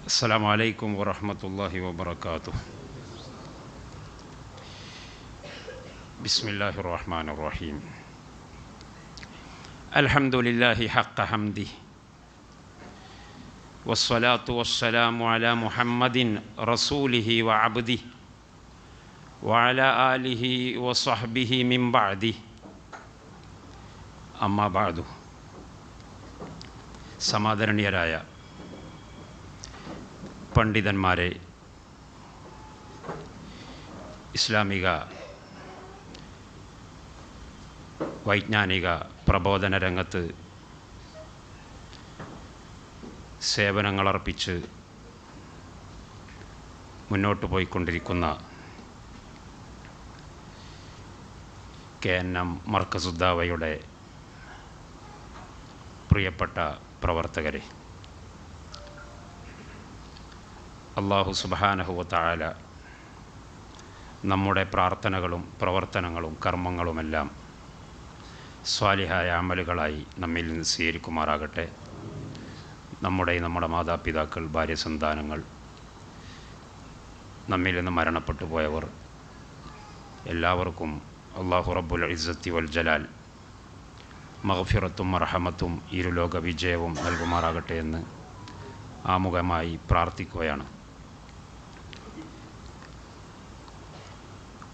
السلام عليكم ورحمة الله وبركاته. بسم الله الرحمن الرحيم. الحمد لله حق حمده والصلاة والسلام على محمد رسوله وعبده وعلى آله وصحبه من بعده أما بعد. സമാദരണീയരായ പണ്ഡിതന്മാരെ, ഇസ്ലാമിക വൈജ്ഞാനിക പ്രബോധന രംഗത്ത് സേവനങ്ങളർപ്പിച്ച് മുന്നോട്ട് പോയിക്കൊണ്ടിരിക്കുന്ന KNM മർക്കസുദ്ദാവയുടെ പ്രിയപ്പെട്ട പ്രവർത്തകരെ, അല്ലാഹു സുബ്ഹാനഹു വ തആല നമ്മുടെ പ്രാർത്ഥനകളും പ്രവർത്തനങ്ങളും കർമ്മങ്ങളുമെല്ലാം സ്വാലിഹായ അമലുകളായി നമ്മിൽ നിന്ന് സ്വീകരിക്കുമാറാകട്ടെ. നമ്മുടെ മാതാപിതാക്കൾ, ഭാര്യസന്താനങ്ങൾ, നമ്മിൽ നിന്ന് മരണപ്പെട്ടു പോയവർ എല്ലാവർക്കും അല്ലാഹു റബ്ബുൽ ഇസ്സത്തി വൽ ജലാൽ മഗ്ഫിറത്തും മർഹമത്തും ഇരുലോക വിജയവും നൽകുമാറാകട്ടെ എന്ന് ആമുഖമായി പ്രാർത്ഥിക്കുകയാണ്.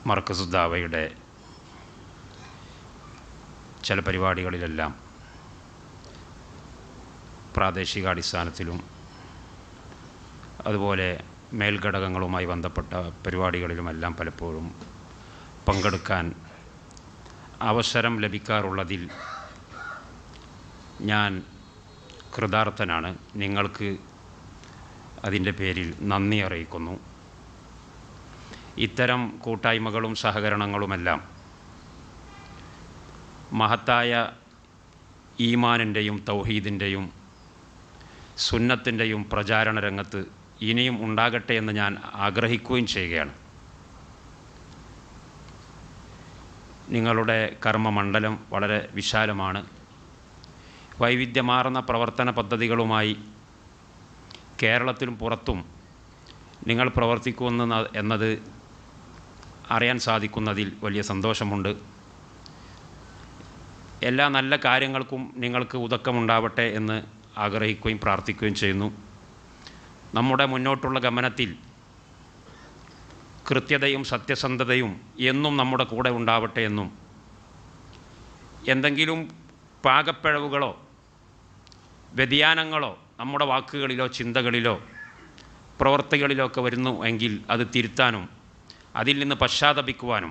മർക്കസുദ്ദാവയുടെ ചില പരിപാടികളിലെല്ലാം പ്രാദേശികാടിസ്ഥാനത്തിലും അതുപോലെ മേൽഘടകങ്ങളുമായി ബന്ധപ്പെട്ട പരിപാടികളിലുമെല്ലാം പലപ്പോഴും പങ്കെടുക്കാൻ അവസരം ലഭിക്കാറുള്ളതിൽ ഞാൻ കൃതാർത്ഥനാണ്. നിങ്ങൾക്ക് അതിൻ്റെ പേരിൽ നന്ദി അറിയിക്കുന്നു. ഇത്തരം കൂട്ടായ്മകളും സഹകരണങ്ങളുമെല്ലാം മഹത്തായ ഈമാനിൻ്റെയും തൗഹീദിൻ്റെയും സുന്നത്തിൻ്റെയും പ്രചാരണ രംഗത്ത് ഇനിയും ഉണ്ടാകട്ടെ എന്ന് ഞാൻ ആഗ്രഹിക്കുകയും ചെയ്യുകയാണ്. നിങ്ങളുടെ കർമ്മമണ്ഡലം വളരെ വിശാലമാണ്. വൈവിധ്യമാർന്ന പ്രവർത്തന പദ്ധതികളുമായി കേരളത്തിലും പുറത്തും നിങ്ങൾ പ്രവർത്തിക്കുന്നു എന്നത് അറിയാൻ സാധിക്കുന്നതിൽ വലിയ സന്തോഷമുണ്ട്. എല്ലാ നല്ല കാര്യങ്ങൾക്കും നിങ്ങൾക്ക് ഉദക്കമുണ്ടാവട്ടെ എന്ന് ആഗ്രഹിക്കുകയും പ്രാർത്ഥിക്കുകയും ചെയ്യുന്നു. നമ്മുടെ മുന്നോട്ടുള്ള ഗമനത്തിൽ കൃത്യതയും സത്യസന്ധതയും എന്നും നമ്മുടെ കൂടെ ഉണ്ടാവട്ടെ എന്നും, എന്തെങ്കിലും പാകപ്പിഴവുകളോ വ്യതിയാനങ്ങളോ നമ്മുടെ വാക്കുകളിലോ ചിന്തകളിലോ പ്രവർത്തികളിലോ ഒക്കെ വരുന്നു എങ്കിൽ അത് തിരുത്താനും അതിൽ നിന്ന് പശ്ചാത്തപിക്കുവാനും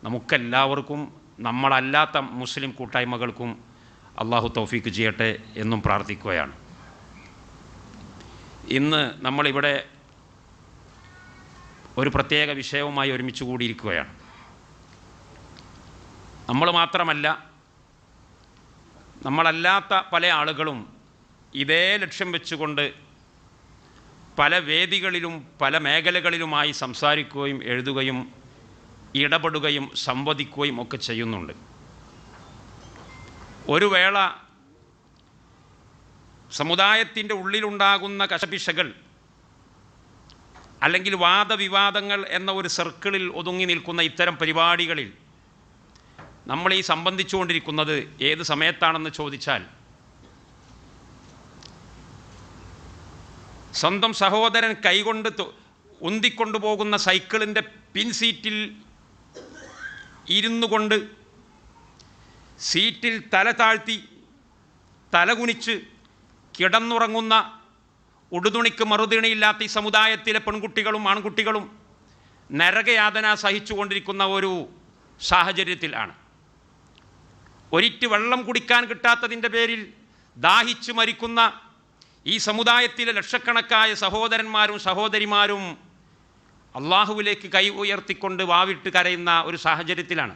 നമുക്കെല്ലാവർക്കും, നമ്മളല്ലാത്ത മുസ്ലിം കൂട്ടായ്മകൾക്കും അള്ളാഹു തൗഫീക്ക് ചെയ്യട്ടെ എന്നും പ്രാർത്ഥിക്കുകയാണ്. ഇന്ന് നമ്മളിവിടെ ഒരു പ്രത്യേക വിഷയവുമായി ഒരുമിച്ച് കൂടിയിരിക്കുകയാണ്. നമ്മൾ മാത്രമല്ല, നമ്മളല്ലാത്ത പല ആളുകളും ഇതേ ലക്ഷ്യം വെച്ചുകൊണ്ട് പല വേദികളിലും പല മേഖലകളിലുമായി സംസാരിക്കുകയും എഴുതുകയും ഇടപെടുകയും സംവദിക്കുകയും ഒക്കെ ചെയ്യുന്നുണ്ട്. ഒരു വേള സമുദായത്തിൻ്റെ ഉള്ളിലുണ്ടാകുന്ന കശപിശകൾ അല്ലെങ്കിൽ വാദവിവാദങ്ങൾ എന്ന ഒരു സർക്കിളിൽ ഒതുങ്ങി നിൽക്കുന്ന ഇത്തരം പരിപാടികളിൽ നമ്മൾ ഈ സംബന്ധിച്ചുകൊണ്ടിരിക്കുന്നത് ഏത് സമയത്താണെന്ന് ചോദിച്ചാൽ, സ്വന്തം സഹോദരൻ കൈകൊണ്ട് ഉന്തിക്കൊണ്ടു പോകുന്ന സൈക്കിളിൻ്റെ പിൻസീറ്റിൽ ഇരുന്നു കൊണ്ട് സീറ്റിൽ തല താഴ്ത്തി തലകുനിച്ച് കിടന്നുറങ്ങുന്ന, ഉടുതുണിക്ക് മറുതുണിയില്ലാത്ത ഈ സമുദായത്തിലെ പെൺകുട്ടികളും ആൺകുട്ടികളും നരകയാതന സഹിച്ചുകൊണ്ടിരിക്കുന്ന ഒരു സാഹചര്യത്തിലാണ്. ഒരിറ്റ് വെള്ളം കുടിക്കാൻ കിട്ടാത്തതിൻ്റെ പേരിൽ ദാഹിച്ച് മരിക്കുന്ന ഈ സമുദായത്തിലെ ലക്ഷക്കണക്കായ സഹോദരന്മാരും സഹോദരിമാരും അള്ളാഹുവിലേക്ക് കൈ ഉയർത്തിക്കൊണ്ട് വാവിട്ട് കരയുന്ന ഒരു സാഹചര്യത്തിലാണ്.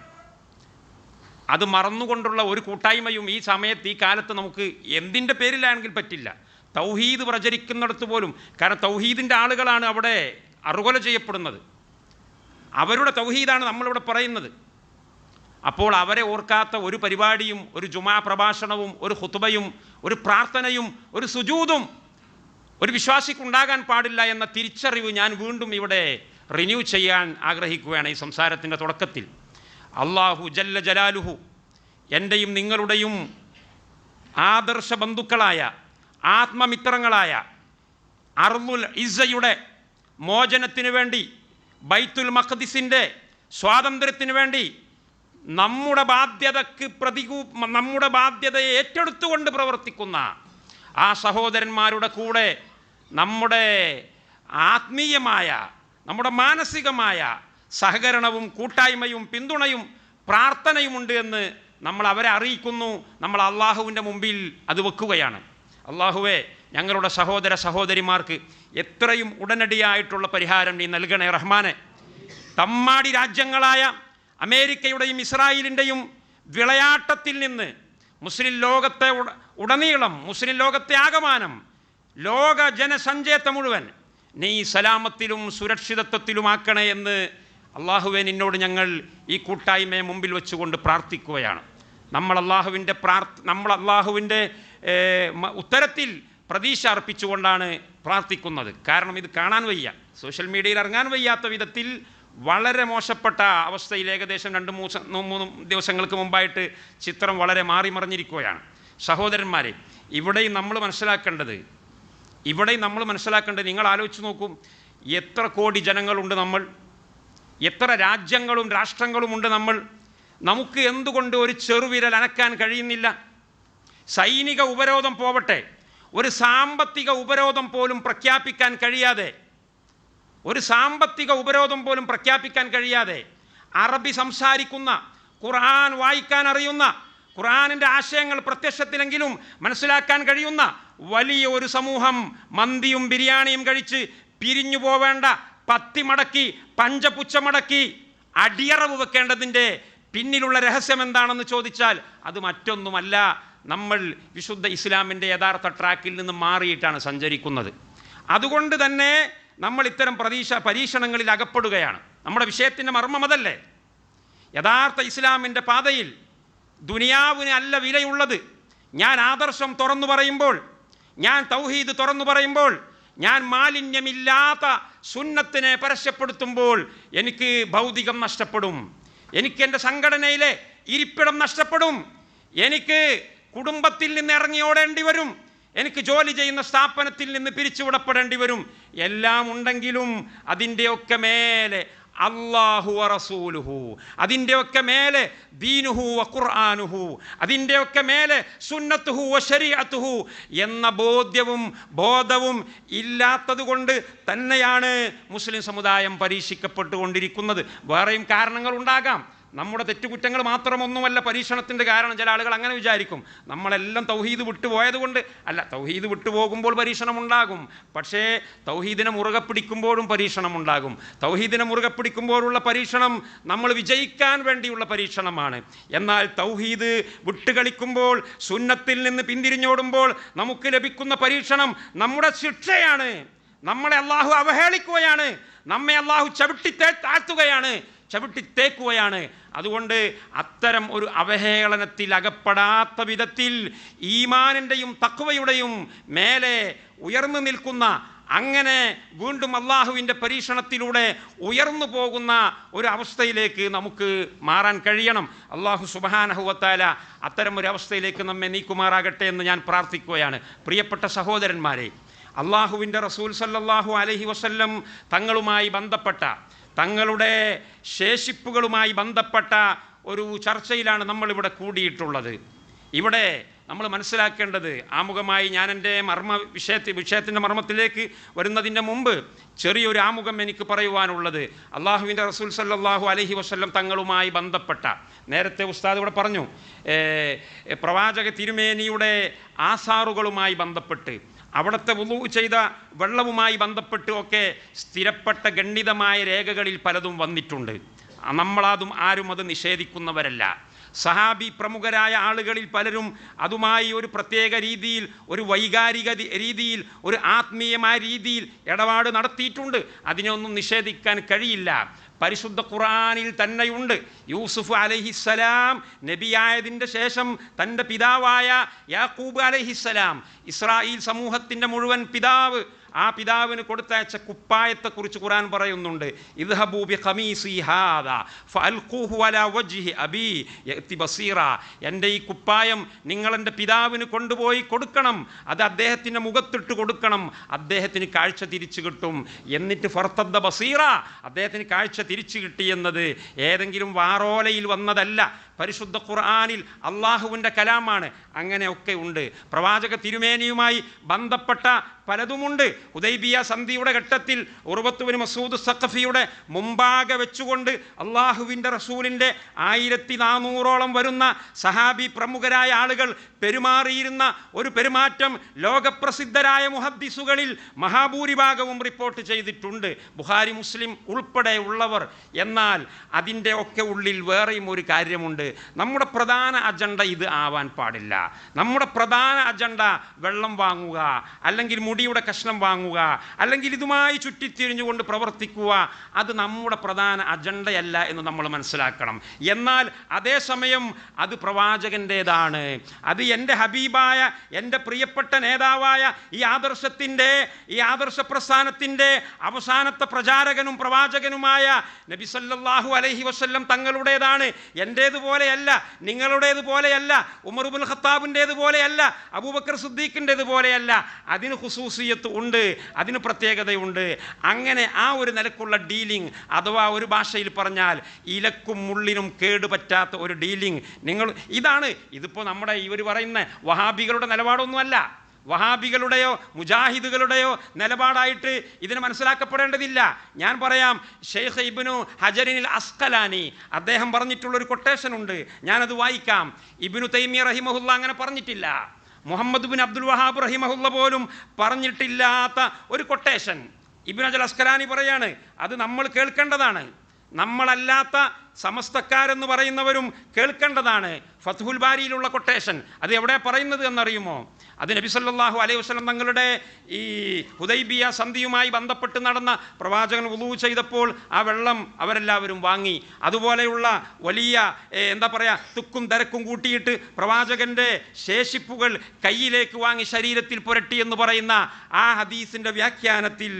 അത് മറന്നുകൊണ്ടുള്ള ഒരു കൂട്ടായ്മയും ഈ സമയത്ത് ഈ കാലത്ത് നമുക്ക് എന്തിൻ്റെ പേരിലാണെങ്കിൽ പറ്റില്ല. തൗഹീദ് പ്രചരിക്കുന്നിടത്ത് പോലും, കാരണം തൗഹീദിൻ്റെ ആളുകളാണ് അവിടെ അറുകൊല ചെയ്യപ്പെടുന്നത്. അവരുടെ തൗഹീദാണ് നമ്മളിവിടെ പറയുന്നത്. അപ്പോൾ അവരെ ഓർക്കാത്ത ഒരു പരിപാടിയും, ഒരു ജുമാ പ്രഭാഷണവും, ഒരു ഖുതുബയും, ഒരു പ്രാർത്ഥനയും, ഒരു സുജൂദും ഒരു വിശ്വാസിക്കുണ്ടാകാൻ പാടില്ല എന്ന തിരിച്ചറിവ് ഞാൻ വീണ്ടും ഇവിടെ റിന്യൂ ചെയ്യാൻ ആഗ്രഹിക്കുകയാണ് ഈ സംസാരത്തിൻ്റെ തുടക്കത്തിൽ. അള്ളാഹു ജല്ല ജലാലുഹു എൻ്റെയും നിങ്ങളുടെയും ആദർശ ബന്ധുക്കളായ ആത്മമിത്രങ്ങളായ അർളുൽ ഇസ്സയുടെ മോചനത്തിന് വേണ്ടി, ബൈത്തുൽ മഖ്ദിസിൻ്റെ സ്വാതന്ത്ര്യത്തിന് വേണ്ടി നമ്മുടെ ബാധ്യതയെ ഏറ്റെടുത്തുകൊണ്ട് പ്രവർത്തിക്കുന്ന ആ സഹോദരന്മാരുടെ കൂടെ നമ്മുടെ ആത്മീയമായ, നമ്മുടെ മാനസികമായ സഹകരണവും കൂട്ടായ്മയും പിന്തുണയും പ്രാർത്ഥനയുമുണ്ട് എന്ന് നമ്മൾ അവരെ അറിയിക്കുന്നു. നമ്മൾ അള്ളാഹുവിൻ്റെ മുമ്പിൽ അത് വെക്കുകയാണ്. അള്ളാഹുവേ, ഞങ്ങളുടെ സഹോദര സഹോദരിമാർക്ക് എത്രയും ഉടനടിയായിട്ടുള്ള പരിഹാരം നീ നൽകണേ റഹ്മാനെ. തമ്മാടി രാജ്യങ്ങളായ അമേരിക്കയുടെയും ഇസ്രായേലിൻ്റെയും വിളയാട്ടത്തിൽ നിന്ന് മുസ്ലിം ലോകത്തെ ഉടനീളം, മുസ്ലിം ലോകത്തെ ആകമാനം, ലോക ജനസഞ്ചയത്തെ മുഴുവൻ നീ സലാമത്തിലും സുരക്ഷിതത്വത്തിലുമാക്കണേ എന്ന് അള്ളാഹുവെ നിന്നോട് ഞങ്ങൾ ഈ കൂട്ടായ്മയെ മുമ്പിൽ വെച്ചുകൊണ്ട് പ്രാർത്ഥിക്കുകയാണ്. നമ്മൾ അള്ളാഹുവിൻ്റെ ഉത്തരത്തിൽ പ്രതീക്ഷ അർപ്പിച്ചുകൊണ്ടാണ് പ്രാർത്ഥിക്കുന്നത്. കാരണം ഇത് കാണാൻ വയ്യ, സോഷ്യൽ മീഡിയയിൽ ഇറങ്ങാൻ വയ്യാത്ത വിധത്തിൽ വളരെ മോശപ്പെട്ട അവസ്ഥയിൽ ഏകദേശം 2-3 ദിവസങ്ങൾക്ക് മുമ്പായിട്ട് ചിത്രം വളരെ മാറി മറിഞ്ഞിരിക്കുകയാണ്. സഹോദരന്മാരെ, ഇവിടെയും നമ്മൾ മനസ്സിലാക്കേണ്ടത് നിങ്ങൾ ആലോചിച്ച് നോക്കും, എത്ര കോടി ജനങ്ങളുണ്ട് നമ്മൾ, എത്ര രാജ്യങ്ങളും രാഷ്ട്രങ്ങളുമുണ്ട് നമ്മൾ. നമുക്ക് എന്തുകൊണ്ട് ഒരു ചെറുവിരൽ അനക്കാൻ കഴിയുന്നില്ല? സൈനിക ഉപരോധം പോവട്ടെ, ഒരു സാമ്പത്തിക ഉപരോധം പോലും പ്രഖ്യാപിക്കാൻ കഴിയാതെ അറബി സംസാരിക്കുന്ന, ഖുർആൻ വായിക്കാൻ അറിയുന്ന, ഖുർആനിൻ്റെ ആശയങ്ങൾ പ്രത്യക്ഷത്തിലെങ്കിലും മനസ്സിലാക്കാൻ കഴിയുന്ന വലിയ ഒരു സമൂഹം മന്തിയും ബിരിയാണിയും കഴിച്ച് പിരിഞ്ഞു പോവേണ്ട, പത്തി മടക്കി പഞ്ചപുച്ഛ മടക്കി അടിയറവ് വെക്കേണ്ടതിൻ്റെ പിന്നിലുള്ള രഹസ്യം എന്താണെന്ന് ചോദിച്ചാൽ അത് മറ്റൊന്നുമല്ല, നമ്മൾ വിശുദ്ധ ഇസ്ലാമിൻ്റെ യഥാർത്ഥ ട്രാക്കിൽ നിന്ന് മാറിയിട്ടാണ് സഞ്ചരിക്കുന്നത്. അതുകൊണ്ട് തന്നെ നമ്മൾ ഇത്തരം പരീക്ഷണങ്ങളിൽ അകപ്പെടുകയാണ്. നമ്മുടെ വിഷയത്തിൻ്റെ മർമ്മം അതല്ലേ? യഥാർത്ഥ ഇസ്ലാമിൻ്റെ പാതയിൽ ദുനിയാവിന് അല്ല വിലയുള്ളത്. ഞാൻ ആദർശം തുറന്നു പറയുമ്പോൾ, ഞാൻ തൗഹീദ് തുറന്നു പറയുമ്പോൾ, ഞാൻ മാലിന്യമില്ലാത്ത സുന്നത്തിനെ പരസ്യപ്പെടുത്തുമ്പോൾ എനിക്ക് ഭൗതികം നഷ്ടപ്പെടും, എനിക്ക് എൻ്റെ സംഘടനയിലെ ഇരിപ്പിടം നഷ്ടപ്പെടും, എനിക്ക് കുടുംബത്തിൽ നിന്ന് ഇറങ്ങിയോടേണ്ടി വരും, എനിക്ക് ജോലി ചെയ്യുന്ന സ്ഥാപനത്തിൽ നിന്ന് പിരിച്ചുവിടപ്പെടേണ്ടി വരും. എല്ലാം ഉണ്ടെങ്കിലും അതിൻ്റെയൊക്കെ മേലെ അല്ലാഹു വ റസൂലുഹു, അതിൻ്റെയൊക്കെ മേലെ ദീനുഹു വ ഖുർആനുഹു, അതിൻ്റെയൊക്കെ മേലെ സുന്നത്തുഹു വ ശരീഅത്തുഹു എന്ന ബോധവും ഇല്ലാത്തത് കൊണ്ട് തന്നെയാണ് മുസ്ലിം സമുദായം പരീക്ഷിക്കപ്പെട്ടുകൊണ്ടിരിക്കുന്നത്. വേറെയും കാരണങ്ങൾ ഉണ്ടാകാം. നമ്മുടെ തെറ്റുകുറ്റങ്ങൾ മാത്രമൊന്നുമല്ല പരീക്ഷണത്തിൻ്റെ കാരണം. ചില ആളുകൾ അങ്ങനെ വിചാരിക്കും, നമ്മളെല്ലാം തൗഹീദ് വിട്ടുപോയതുകൊണ്ട്. അല്ല, തൗഹീദ് വിട്ടുപോകുമ്പോൾ പരീക്ഷണം ഉണ്ടാകും, പക്ഷേ തൗഹീദിനെ മുറുകെ പിടിക്കുമ്പോഴും പരീക്ഷണം ഉണ്ടാകും. തൗഹീദിനെ മുറുകെ പിടിക്കുമ്പോഴുള്ള പരീക്ഷണം നമ്മൾ വിജയിക്കാൻ വേണ്ടിയുള്ള പരീക്ഷണമാണ്. എന്നാൽ തൗഹീദ് വിട്ടുകളിക്കുമ്പോൾ, സുന്നത്തിൽ നിന്ന് പിന്തിരിഞ്ഞോടുമ്പോൾ നമുക്ക് ലഭിക്കുന്ന പരീക്ഷണം നമ്മുടെ ശിക്ഷയാണ്. നമ്മളെ അള്ളാഹു അവഹേളിക്കുകയാണ്, നമ്മെ അള്ളാഹു ചവിട്ടിത്തേക്കുകയാണ്. അതുകൊണ്ട് അത്തരം ഒരു അവഹേളനത്തിൽ അകപ്പെടാത്ത വിധത്തിൽ ഈമാനിൻ്റെയും തഖ്വയുടെയും മേലെ ഉയർന്നു നിൽക്കുന്ന, അങ്ങനെ വീണ്ടും അള്ളാഹുവിൻ്റെ പരീക്ഷണത്തിലൂടെ ഉയർന്നു പോകുന്ന ഒരു അവസ്ഥയിലേക്ക് നമുക്ക് മാറാൻ കഴിയണം. അള്ളാഹു സുബ്ഹാനഹു വ തആല അത്തരം ഒരു അവസ്ഥയിലേക്ക് നമ്മെ നീക്കുമാറാകട്ടെ എന്ന് ഞാൻ പ്രാർത്ഥിക്കുകയാണ്. പ്രിയപ്പെട്ട സഹോദരന്മാരെ, അള്ളാഹുവിൻ്റെ റസൂൽ സല്ലല്ലാഹു അലൈഹി വസല്ലം തങ്ങളുമായി ബന്ധപ്പെട്ട, തങ്ങളുടെ ശേഷിപ്പുകളുമായി ബന്ധപ്പെട്ട ഒരു ചർച്ചയിലാണ് നമ്മളിവിടെ കൂടിയിട്ടുള്ളത്. ഇവിടെ നമ്മൾ മനസ്സിലാക്കേണ്ടത്, ആമുഖമായി ഞാൻ എൻ്റെ വിഷയത്തിൻ്റെ മർമ്മത്തിലേക്ക് വരുന്നതിൻ്റെ മുമ്പ് ചെറിയൊരു ആമുഖം എനിക്ക് പറയുവാനുള്ളത്, അള്ളാഹുവിൻ്റെ റസൂൽ സല്ലല്ലാഹു അലൈഹി വസല്ലം തങ്ങളുമായി ബന്ധപ്പെട്ട, നേരത്തെ ഉസ്താദ് ഇവിടെ പറഞ്ഞു, പ്രവാചക തിരുമേനിയുടെ ആസാറുകളുമായി ബന്ധപ്പെട്ട്, അവിടുത്തെ വുളൂ ചെയ്ത വെള്ളവുമായി ബന്ധപ്പെട്ട് ഒക്കെ സ്ഥിരപ്പെട്ട ഗണ്ഡിതമായ രേഖകളിൽ പലതും വന്നിട്ടുണ്ട്. ആരും അത് നിഷേധിക്കുന്നവരല്ല. സഹാബി പ്രമുഖരായ ആളുകളിൽ പലരും അതുമായി ഒരു പ്രത്യേക രീതിയിൽ, ഒരു വൈകാരിക രീതിയിൽ, ഒരു ആത്മീയമായ രീതിയിൽ ഇടപാട് നടത്തിയിട്ടുണ്ട്. അതിനൊന്നും നിഷേധിക്കാൻ കഴിയില്ല. പരിശുദ്ധ ഖുർആനിൽ തന്നെയുണ്ട്. യൂസുഫ് അലൈഹിസ്സലാം നബിയായതിൻ്റെ ശേഷം തൻ്റെ പിതാവായ യാക്കൂബ് അലൈഹിസ്സലാം, ഇസ്രായേൽ സമൂഹത്തിൻ്റെ മുഴുവൻ പിതാവ്, ആ പിതാവിന് കൊടുത്തയച്ച കുപ്പായത്തെക്കുറിച്ച് ഖുർആൻ പറയുന്നുണ്ട്. ഇദ്ഹബൂ ബിഖമീസി ഹാദാ ഫഅൽഖൂഹു അലാ വജ്ഹി അബീ യഅതി ബസീറ. എൻ്റെ ഈ കുപ്പായം നിങ്ങൾ എൻ്റെ പിതാവിന് കൊണ്ടുപോയി കൊടുക്കണം, അത് അദ്ദേഹത്തിൻ്റെ മുഖത്തിട്ട് കൊടുക്കണം, അദ്ദേഹത്തിന് കാഴ്ച തിരിച്ചു കിട്ടും. എന്നിട്ട് ഫർത്തദ്ദ ബസീറ, അദ്ദേഹത്തിന് കാഴ്ച തിരിച്ചു കിട്ടിയെന്നത് ഏതെങ്കിലും വാറോലയിൽ വന്നതല്ല, പരിശുദ്ധ ഖുർആനിൽ അള്ളാഹുവിൻ്റെ കലാമാണ്. അങ്ങനെയൊക്കെ ഉണ്ട്. പ്രവാചക തിരുമേനിയുമായി ബന്ധപ്പെട്ട പലതുമുണ്ട്. ഹുദൈബിയ സന്ധിയുടെ ഘട്ടത്തിൽ ഉർവത്ത് ബിൻ മസ്ഊദ് സഖഫിയുടെ മുമ്പാകെ വെച്ചുകൊണ്ട് അള്ളാഹുവിൻ്റെ റസൂലിൻ്റെ 1400ഓളം വരുന്ന സഹാബി പ്രമുഖരായ ആളുകൾ പെരുമാറിയിരുന്ന ഒരു പെരുമാറ്റം ലോകപ്രസിദ്ധരായ മുഹദ്ദിസുകളിൽ മഹാഭൂരിഭാഗവും റിപ്പോർട്ട് ചെയ്തിട്ടുണ്ട്, ബുഖാരി മുസ്ലിം ഉൾപ്പെടെ ഉള്ളവർ. എന്നാൽ അതിൻ്റെ ഒക്കെ ഉള്ളിൽ വേറെയും ഒരു കാര്യമുണ്ട്. നമ്മുടെ പ്രധാന അജണ്ട ഇത് ആവാൻ പാടില്ല. നമ്മുടെ പ്രധാന അജണ്ട വെള്ളം വാങ്ങുക, അല്ലെങ്കിൽ മുടിയുടെ കഷ്ണം വാങ്ങുക, അല്ലെങ്കിൽ ഇതുമായി ചുറ്റിത്തിരിഞ്ഞുകൊണ്ട് പ്രവർത്തിക്കുക, അത് നമ്മുടെ പ്രധാന അജണ്ടയല്ല എന്ന് നമ്മൾ മനസ്സിലാക്കണം. എന്നാൽ അതേസമയം അത് പ്രവാചകൻ്റേതാണ്. അത് എൻ്റെ ഹബീബായ, എൻ്റെ പ്രിയപ്പെട്ട നേതാവായ ഈ ആദർശ പ്രസ്ഥാനത്തിൻ്റെ അവസാനത്തെ പ്രചാരകനും പ്രവാചകനുമായ നബി സല്ലല്ലാഹു അലൈഹി വസല്ലം തങ്ങളുടേതാണ്. എൻ്റേതുപോലെയല്ല, നിങ്ങളുടേതുപോലെയല്ല, ഉമർ ഇബ്നുൽ ഖത്താബിൻ്റേതുപോലെയല്ല, അബൂബക്കർ സിദ്ദീഖിൻ്റേതുപോലെയല്ല. അതിന് ഖുസൂസിയത്ത് ഉണ്ട്, അതിന് പ്രത്യേകതയുണ്ട്. അങ്ങനെ ആ ഒരു നിലക്കുള്ള ഡീലിംഗ്, അഥവാ ഒരു ഭാഷയിൽ പറഞ്ഞാൽ ഇലക്കും മുള്ളിനും കേടുപറ്റാത്ത ഒരു ഡീലിംഗ് ഇതിപ്പോൾ നമ്മുടെ ഇവർ പറയുന്ന വഹാബികളുടെ നിലപാടൊന്നുമല്ല. വഹാബികളുടെയോ മുജാഹിദുകളുടെയോ നിലപാടായിട്ട് ഇതിനെ മനസ്സിലാക്കപ്പെടേണ്ടതില്ല. ഞാൻ പറയാം, ഷെയ്ഖ് ഇബ്നു ഹജറിൽ അസ്ഖലാനി അദ്ദേഹം പറഞ്ഞിട്ടുള്ളൊരു കൊട്ടേഷൻ ഉണ്ട്, ഞാനത് വായിക്കാം. ഇബ്നു തൈമിയ റഹിമഹുല്ല അങ്ങനെ പറഞ്ഞിട്ടില്ല, മുഹമ്മദ് ബിൻ അബ്ദുൽ വഹാബ് റഹിമഹുല്ല പോലും പറഞ്ഞിട്ടില്ലാത്ത ഒരു കൊട്ടേഷൻ ഇബ്നു ഹജർ അസ്ഖലാനി പറയാണ്. അത് നമ്മൾ കേൾക്കേണ്ടതാണ്, നമ്മളല്ലാത്ത സമസ്തക്കാരെന്ന് പറയുന്നവരും കേൾക്കേണ്ടതാണ്. ഫത്ഹുൽ ബാരിയിലുള്ള കൊട്ടേഷൻ അത് എവിടെ പറയുന്നത് എന്നറിയുമോ? അത് നബി സല്ലല്ലാഹു അലൈഹി വസല്ലം തങ്ങളുടെ ഈ ഹുദൈബിയ സന്ധിയുമായി ബന്ധപ്പെട്ട് നടന്ന പ്രവാചകൻ വുളൂ ചെയ്തപ്പോൾ ആ വെള്ളം അവരെല്ലാവരും വാങ്ങി. അതുപോലെയുള്ള വലിയ തുക്കും തിരക്കും കൂട്ടിയിട്ട് പ്രവാചകൻ്റെ ശേഷിപ്പുകൾ കയ്യിലേക്ക് വാങ്ങി ശരീരത്തിൽ പുരട്ടി എന്ന് പറയുന്ന ആ ഹദീസിൻ്റെ വ്യാഖ്യാനത്തിൽ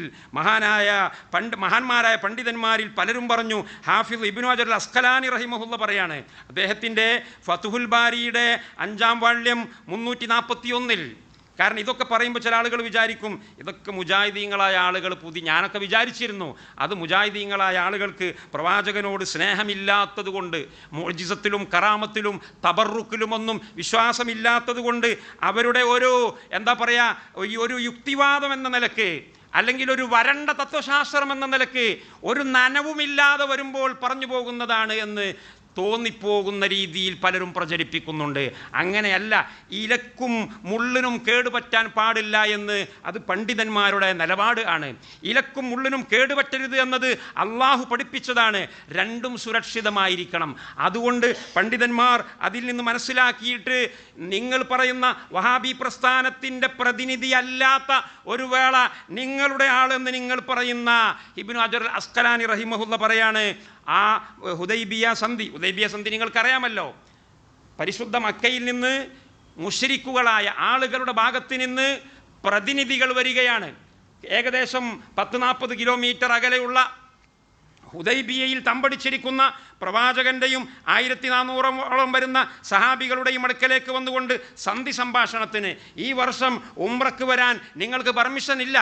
മഹാന്മാരായ പണ്ഡിതന്മാരിൽ പലരും പറഞ്ഞു. ഹാഫിദ് ഇബ്നു ഹജർ അസ്ഖലാനി റഹിമഹുല്ല പറയാണ്, അദ്ദേഹത്തിൻ്റെ ഫത്ഹുൽ ബാരിയുടെ 5-ാം വാള്യം 341. കാരണം ഇതൊക്കെ പറയുമ്പോൾ ചില ആളുകൾ വിചാരിക്കും ഇതൊക്കെ മുജാഹിദീങ്ങളായ ആളുകൾ ഞാനൊക്കെ വിചാരിച്ചിരുന്നു അത് മുജാഹിദീങ്ങളായ ആളുകൾക്ക് പ്രവാചകനോട് സ്നേഹമില്ലാത്തത് കൊണ്ട്, മുഅ്ജിസത്തിലും കറാമത്തിലും തബറുക്കിലുമൊന്നും വിശ്വാസമില്ലാത്തത് കൊണ്ട് അവരുടെ ഒരു യുക്തിവാദം എന്ന നിലക്ക്, അല്ലെങ്കിൽ ഒരു വരണ്ട തത്വശാസ്ത്രം എന്ന നിലക്ക് ഒരു നനവുമില്ലാതെ വരുമ്പോൾ പറഞ്ഞു പോകുന്നതാണ് എന്ന് തോന്നിപ്പോകുന്ന രീതിയിൽ പലരും പ്രചരിപ്പിക്കുന്നുണ്ട്. അങ്ങനെയല്ല, ഇലക്കും മുള്ളിനും കേടുപറ്റാൻ പാടില്ല എന്ന് അത് പണ്ഡിതന്മാരുടെ നിലപാട് ആണ്. ഇലക്കും മുള്ളിനും കേടുപറ്റരുത് എന്നത് അള്ളാഹു പഠിപ്പിച്ചതാണ്. രണ്ടും സുരക്ഷിതമായിരിക്കണം. അതുകൊണ്ട് പണ്ഡിതന്മാർ അതിൽ നിന്ന് മനസ്സിലാക്കിയിട്ട് നിങ്ങൾ പറയുന്ന വഹാബി പ്രസ്ഥാനത്തിൻ്റെ പ്രതിനിധി അല്ലാത്ത ഒരു വേള നിങ്ങളുടെ ആളെന്ന് നിങ്ങൾ പറയുന്ന ഇബ്നു ഹജർ അസ്ഖലാനി റഹിമഹുല്ല പറയാണ്, ആ ഹുദൈബിയ സന്ധി നിങ്ങൾക്കറിയാമല്ലോ. പരിശുദ്ധ മക്കയിൽ നിന്ന് മുശ്രിക്കുകളായ ആളുകളുടെ ഭാഗത്ത് നിന്ന് പ്രതിനിധികൾ വരികയാണ്. ഏകദേശം 10-40 കിലോമീറ്റർ അകലെയുള്ള ഹുദൈബിയയിൽ തമ്പടിച്ചിരിക്കുന്ന പ്രവാചകൻ്റെയും 1400ഓളം വരുന്ന സഹാബികളുടെയും അടുക്കലേക്ക് വന്നുകൊണ്ട് സന്ധി സംഭാഷണത്തിന്, ഈ വർഷം ഉംറക്ക് വരാൻ നിങ്ങൾക്ക് പെർമിഷൻ ഇല്ല,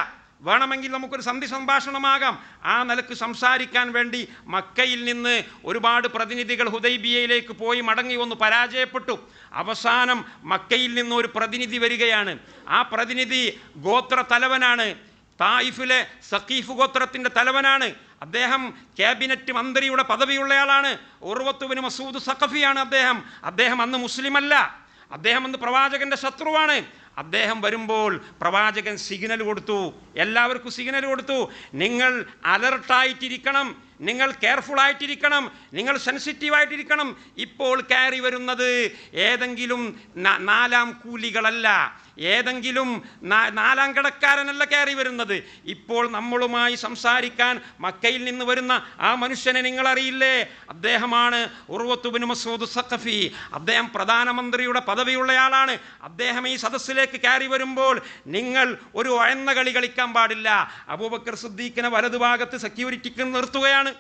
വേണമെങ്കിൽ നമുക്കൊരു സന്ധി സംഭാഷണമാകാം, ആ നിലക്ക് സംസാരിക്കാൻ വേണ്ടി മക്കയിൽ നിന്ന് ഒരുപാട് പ്രതിനിധികൾ ഹുദൈബിയയിലേക്ക് പോയി മടങ്ങി വന്ന് പരാജയപ്പെട്ടു. അവസാനം മക്കയിൽ നിന്ന് ഒരു പ്രതിനിധി വരികയാണ്. ആ പ്രതിനിധി ഗോത്ര തലവനാണ്, തായിഫിലെ സഖീഫ് ഗോത്രത്തിൻ്റെ തലവനാണ്. അദ്ദേഹം ക്യാബിനറ്റ് മന്ത്രിയുടെ പദവിയുള്ളയാളാണ്. ഉർവത്ത് ബിൻ മസ്ഊദ് സഖഫിയാണ് അദ്ദേഹം അന്ന് മുസ്ലിമല്ല, അദ്ദേഹം അന്ന് പ്രവാചകൻ്റെ ശത്രുവാണ്. അദ്ദേഹം വരുമ്പോൾ പ്രവാചകൻ സിഗ്നൽ കൊടുത്തു, എല്ലാവർക്കും സിഗ്നൽ കൊടുത്തു, നിങ്ങൾ അലർട്ടായിട്ടിരിക്കണം, നിങ്ങൾ കെയർഫുൾ ആയിട്ടിരിക്കണം, നിങ്ങൾ സെൻസിറ്റീവായിട്ടിരിക്കണം. ഇപ്പോൾ കയറി വരുന്നത് ഏതെങ്കിലും നാലാം കൂലികളല്ല, ഏതെങ്കിലും നാലാം കടക്കാരനല്ല കയറി വരുന്നത്. ഇപ്പോൾ നമ്മളുമായി സംസാരിക്കാൻ മക്കയിൽ നിന്ന് വരുന്ന ആ മനുഷ്യനെ നിങ്ങളറിയില്ലേ? അദ്ദേഹമാണ് ഉർവത്ത് ബിൻ മസ്ഊദ് സഖഫി. അദ്ദേഹം പ്രധാനമന്ത്രിയുടെ പദവിയുള്ളയാളാണ്. അദ്ദേഹം ഈ സദസ്സിലേക്ക് കയറി വരുമ്പോൾ നിങ്ങൾ ഒരു ഒഴന്ന കളി കളിക്കാൻ പാടില്ല. അബൂബക്കർ സിദ്ദീഖിനെ വലതുഭാഗത്ത് സെക്യൂരിറ്റിക്ക് നിർത്തുകയാണ്.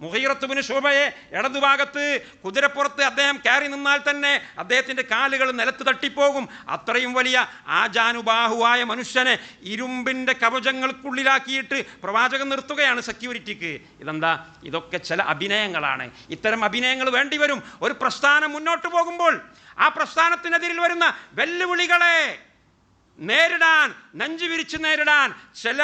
മുഗീറത്ത് ബിൻ ശുബയെ ഇടതുഭാഗത്ത് കുതിരപ്പുറത്ത് അദ്ദേഹം കയറി നിന്നാൽ തന്നെ അദ്ദേഹത്തിൻ്റെ കാലുകൾ നിലത്ത് തട്ടിപ്പോകും. അത്രയും വലിയ ആജാനുബാഹുവായ മനുഷ്യനെ ഇരുമ്പിൻ്റെ കവചങ്ങൾക്കുള്ളിലാക്കിയിട്ട് പ്രവാചകൻ നിർത്തുകയാണ് സെക്യൂരിറ്റിക്ക്. ഇതെന്താ? ഇതൊക്കെ ചില അഭിനയങ്ങളാണ്. ഇത്തരം അഭിനയങ്ങൾ വേണ്ടിവരും. ഒരു പ്രസ്ഥാനം മുന്നോട്ട് പോകുമ്പോൾ ആ പ്രസ്ഥാനത്തിനെതിരിൽ വരുന്ന വെല്ലുവിളികളെ നേരിടാൻ, നെഞ്ചു വിരിച്ച് നേരിടാൻ ചില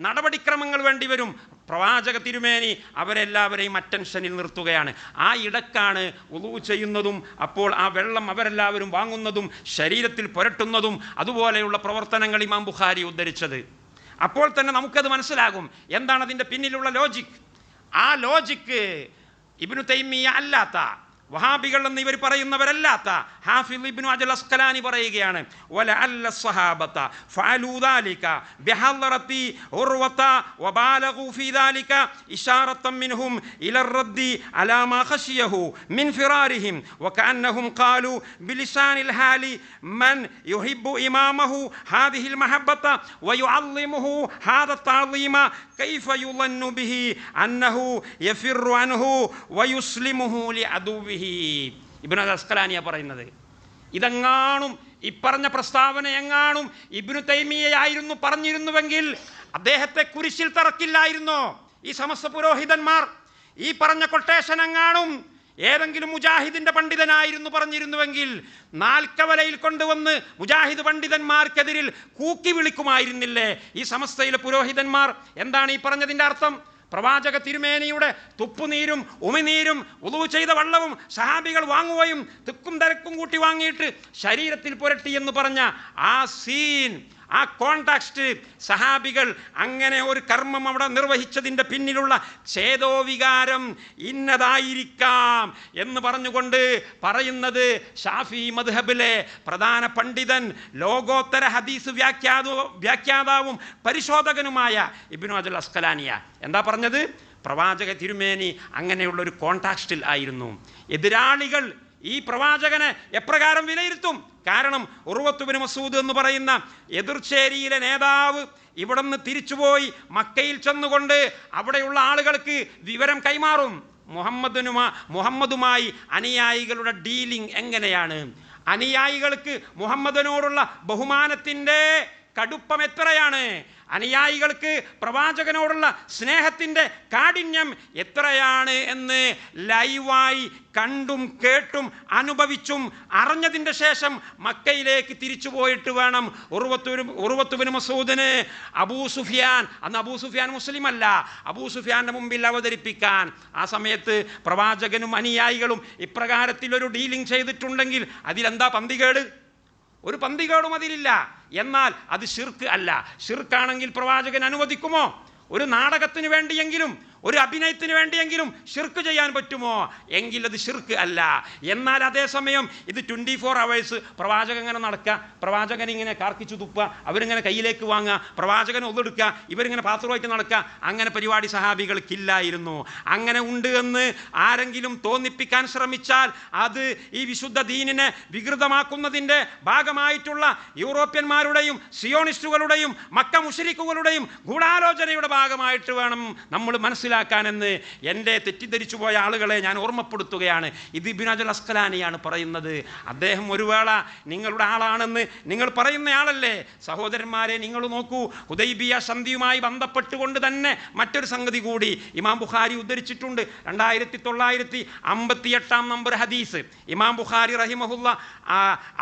നടപടിക്രമങ്ങൾ വേണ്ടിവരും. പ്രവാചക തിരുമേനി അവരെല്ലാവരെയും അറ്റൻഷനിൽ നിർത്തുകയാണ്. ആ ഇടക്കാണ് വുളൂ ചെയ്യുന്നതും അപ്പോൾ ആ വെള്ളം അവരെല്ലാവരും വാങ്ങുന്നതും ശരീരത്തിൽ പുരട്ടുന്നതും അതുപോലെയുള്ള പ്രവർത്തനങ്ങൾ ഇമാം ബുഖാരി ഉദ്ധരിച്ചത്. അപ്പോൾ തന്നെ നമുക്കത് മനസ്സിലാകും എന്താണ് അതിൻ്റെ പിന്നിലുള്ള ലോജിക്. ആ ലോജിക്ക് ഇബ്നു തൈമിയ്യ അല്ലാത്ത, വഹാബികൾ എന്ന് ഇവർ പറയുന്നവരല്ലാത്ത ഹാഫിദ് ഇബ്നു അജൽ അസ്കലാനി പറയുകയാണ്, വലഅല്ല സ്വഹാബത ഫഅലൂ ദാലിക ബിഹളറതി ഉർവത വബാലഗു ഫീ ദാലിക ഇശാറത്തൻ മിൻഹും ഇല റദ്ദി അലാ മാ ഖശിയഹു മിൻ ഫിറാരിഹിം വകഅന്നഹും ഖാലൂ ബിലിസാനിൽ ഹാലി മൻ യുഹിബ്ബു ഇമാമഹു ഹാദിഹിൽ മഹബ്ബത വയുഅല്ലിമുഹു ഹാദ തഅളീമ കൈഫ യുളന്നു ബിഹി അന്നഹു യഫിറു അൻഹു വയുസ്ലിമുഹു ലിഅദുവിഹി. ഇബ്നു അസ്കലാനിയ പറയുന്നത് ഇതെങ്ങാനും ഈ പറഞ്ഞ പ്രസ്താവന എങ്ങാനും ഇബ്നു തൈമിയ്യയായിരുന്നു പറഞ്ഞിരുന്നുവെങ്കിൽ അദ്ദേഹത്തെ കുരിശിൽ തറക്കില്ലായിരുന്നോ ഈ സമസ്ത പുരോഹിതന്മാർ? ഈ പറഞ്ഞ കൊട്ടേഷൻ എങ്ങാനും ഏതെങ്കിലും മുജാഹിദിന്റെ പണ്ഡിതനായിരുന്നു പറഞ്ഞിരുന്നുവെങ്കിൽ നാൽക്കവലയിൽ കൊണ്ടുവന്ന് മുജാഹിദ് പണ്ഡിതന്മാർക്കെതിരിൽ കൂക്കി വിളിക്കുമായിരുന്നില്ലേ ഈ സമസ്തയിലെ പുരോഹിതന്മാർ? എന്താണ് ഈ പറഞ്ഞതിൻ്റെ അർത്ഥം? പ്രവാചക തിരുമേനിയുടെ തുപ്പുനീരും ഉമിനീരും വുളൂ ചെയ്ത വെള്ളവും സഹാബികൾ വാങ്ങുകയും തിക്കും തിരക്കും കൂട്ടി വാങ്ങിയിട്ട് ശരീരത്തിൽ പുരട്ടി എന്ന് പറഞ്ഞ ആ സീൻ, ആ കോണ്ടാക്സ്റ്റ്, സഹാബികൾ അങ്ങനെ ഒരു കർമ്മം അവിടെ നിർവഹിച്ചതിൻ്റെ പിന്നിലുള്ള ചേതോവികാരം ഇന്നതായിരിക്കാം എന്ന് പറഞ്ഞുകൊണ്ട് പറയുന്നത് ഷാഫി മദ്ഹബിലെ പ്രധാന പണ്ഡിതൻ, ലോകോത്തര ഹദീസ് വ്യാഖ്യാതാവും പരിശോധകനുമായ ഇബ്നു അജൽ അസ്കലാനിയ എന്താ പറഞ്ഞത്? പ്രവാചക തിരുമേനി അങ്ങനെയുള്ളൊരു കോണ്ടാക്സ്റ്റിൽ ആയിരുന്നു. എതിരാളികൾ ഈ പ്രവാചകനെ എപ്രകാരം വിലയിരുത്തും? കാരണം ഉർവത്ത് ബിൻ മസ്ഊദ് എന്ന് പറയുന്ന എതിർചേരിയിലെ നേതാവ് ഇവിടെ നിന്ന് തിരിച്ചുപോയി മക്കയിൽ ചെന്നുകൊണ്ട് അവിടെയുള്ള ആളുകൾക്ക് വിവരം കൈമാറും. മുഹമ്മദുമായി അനുയായികളുടെ ഡീലിംഗ് എങ്ങനെയാണ്, അനുയായികൾക്ക് മുഹമ്മദിനോടുള്ള ബഹുമാനത്തിൻ്റെ കടുപ്പം എത്രയാണ്, അനുയായികൾക്ക് പ്രവാചകനോടുള്ള സ്നേഹത്തിൻ്റെ കാഠിന്യം എത്രയാണ് എന്ന് ലൈവായി കണ്ടും കേട്ടും അനുഭവിച്ചും അറിഞ്ഞതിൻ്റെ ശേഷം മക്കയിലേക്ക് തിരിച്ചു പോയിട്ട് വേണം ഉർവത്ത് ബിൻ മസ്ഊദിന് അബൂ സുഫിയാൻ, അന്ന് അബൂ സുഫിയാൻ മുസ്ലിം അല്ല, അബൂ സുഫിയാൻ്റെ മുമ്പിൽ അവതരിപ്പിക്കാൻ. ആ സമയത്ത് പ്രവാചകനും അനുയായികളും ഇപ്രകാരത്തിലൊരു ഡീലിംഗ് ചെയ്തിട്ടുണ്ടെങ്കിൽ അതിലെന്താ പന്തികേട്? ഒരു പന്തികേടും അതിലില്ല. എന്നാൽ അത് ശിർക്ക് അല്ല. ശിർക്കാണെങ്കിൽ പ്രവാചകൻ അനുവദിക്കുമോ? ഒരു നാടകത്തിന് വേണ്ടിയെങ്കിലും ഒരു അഭിനയത്തിന് വേണ്ടിയെങ്കിലും ഷിർക്ക് ചെയ്യാൻ പറ്റുമോ? എങ്കിൽ അത് ഷിർക്ക് അല്ല. എന്നാൽ അതേസമയം ഇത് 24 hours പ്രവാചകൻ ഇങ്ങനെ നടക്കുക, പ്രവാചകൻ ഇങ്ങനെ കാർക്കിച്ചു തുപ്പുക, അവരിങ്ങനെ കയ്യിലേക്ക് വാങ്ങുക, പ്രവാചകൻ ഒന്നെടുക്കുക, ഇവരിങ്ങനെ പാത്രമായിട്ട് നടക്കുക, അങ്ങനെ പരിപാടി സഹാബികൾക്കില്ലായിരുന്നു. അങ്ങനെ ഉണ്ട് എന്ന് ആരെങ്കിലും തോന്നിപ്പിക്കാൻ ശ്രമിച്ചാൽ അത് ഈ വിശുദ്ധ ദീനിനെ വികൃതമാക്കുന്നതിൻ്റെ ഭാഗമായിട്ടുള്ള യൂറോപ്യന്മാരുടെയും സിയോണിസ്റ്റുകളുടെയും മക്ക മുശ്രിക്കുകളുടെയും ഗൂഢാലോചനയുടെ ഭാഗമായിട്ട് വേണം നമ്മൾ മനസ്സിലാക്കാനെന്ന് എൻ്റെ തെറ്റിദ്ധരിച്ചു പോയ ആളുകളെ ഞാൻ ഓർമ്മപ്പെടുത്തുകയാണ്. ഇത് ഇബ്നു അജൽ അസ്കലാനിയാണ് പറയുന്നത്. അദ്ദേഹം ഒരു വേള നിങ്ങളുടെ ആളാണെന്ന് നിങ്ങൾ പറയുന്നയാളല്ലേ? സഹോദരന്മാരെ, നിങ്ങൾ നോക്കൂ, ഹുദൈബിയ സന്ധിയുമായി ബന്ധപ്പെട്ടുകൊണ്ട് തന്നെ മറ്റൊരു സംഗതി കൂടി ഇമാം ബുഖാരി ഉദ്ധരിച്ചിട്ടുണ്ട്. 2958 നമ്പർ ഹദീസ്. ഇമാം ബുഖാരി റഹിമഹുല്ല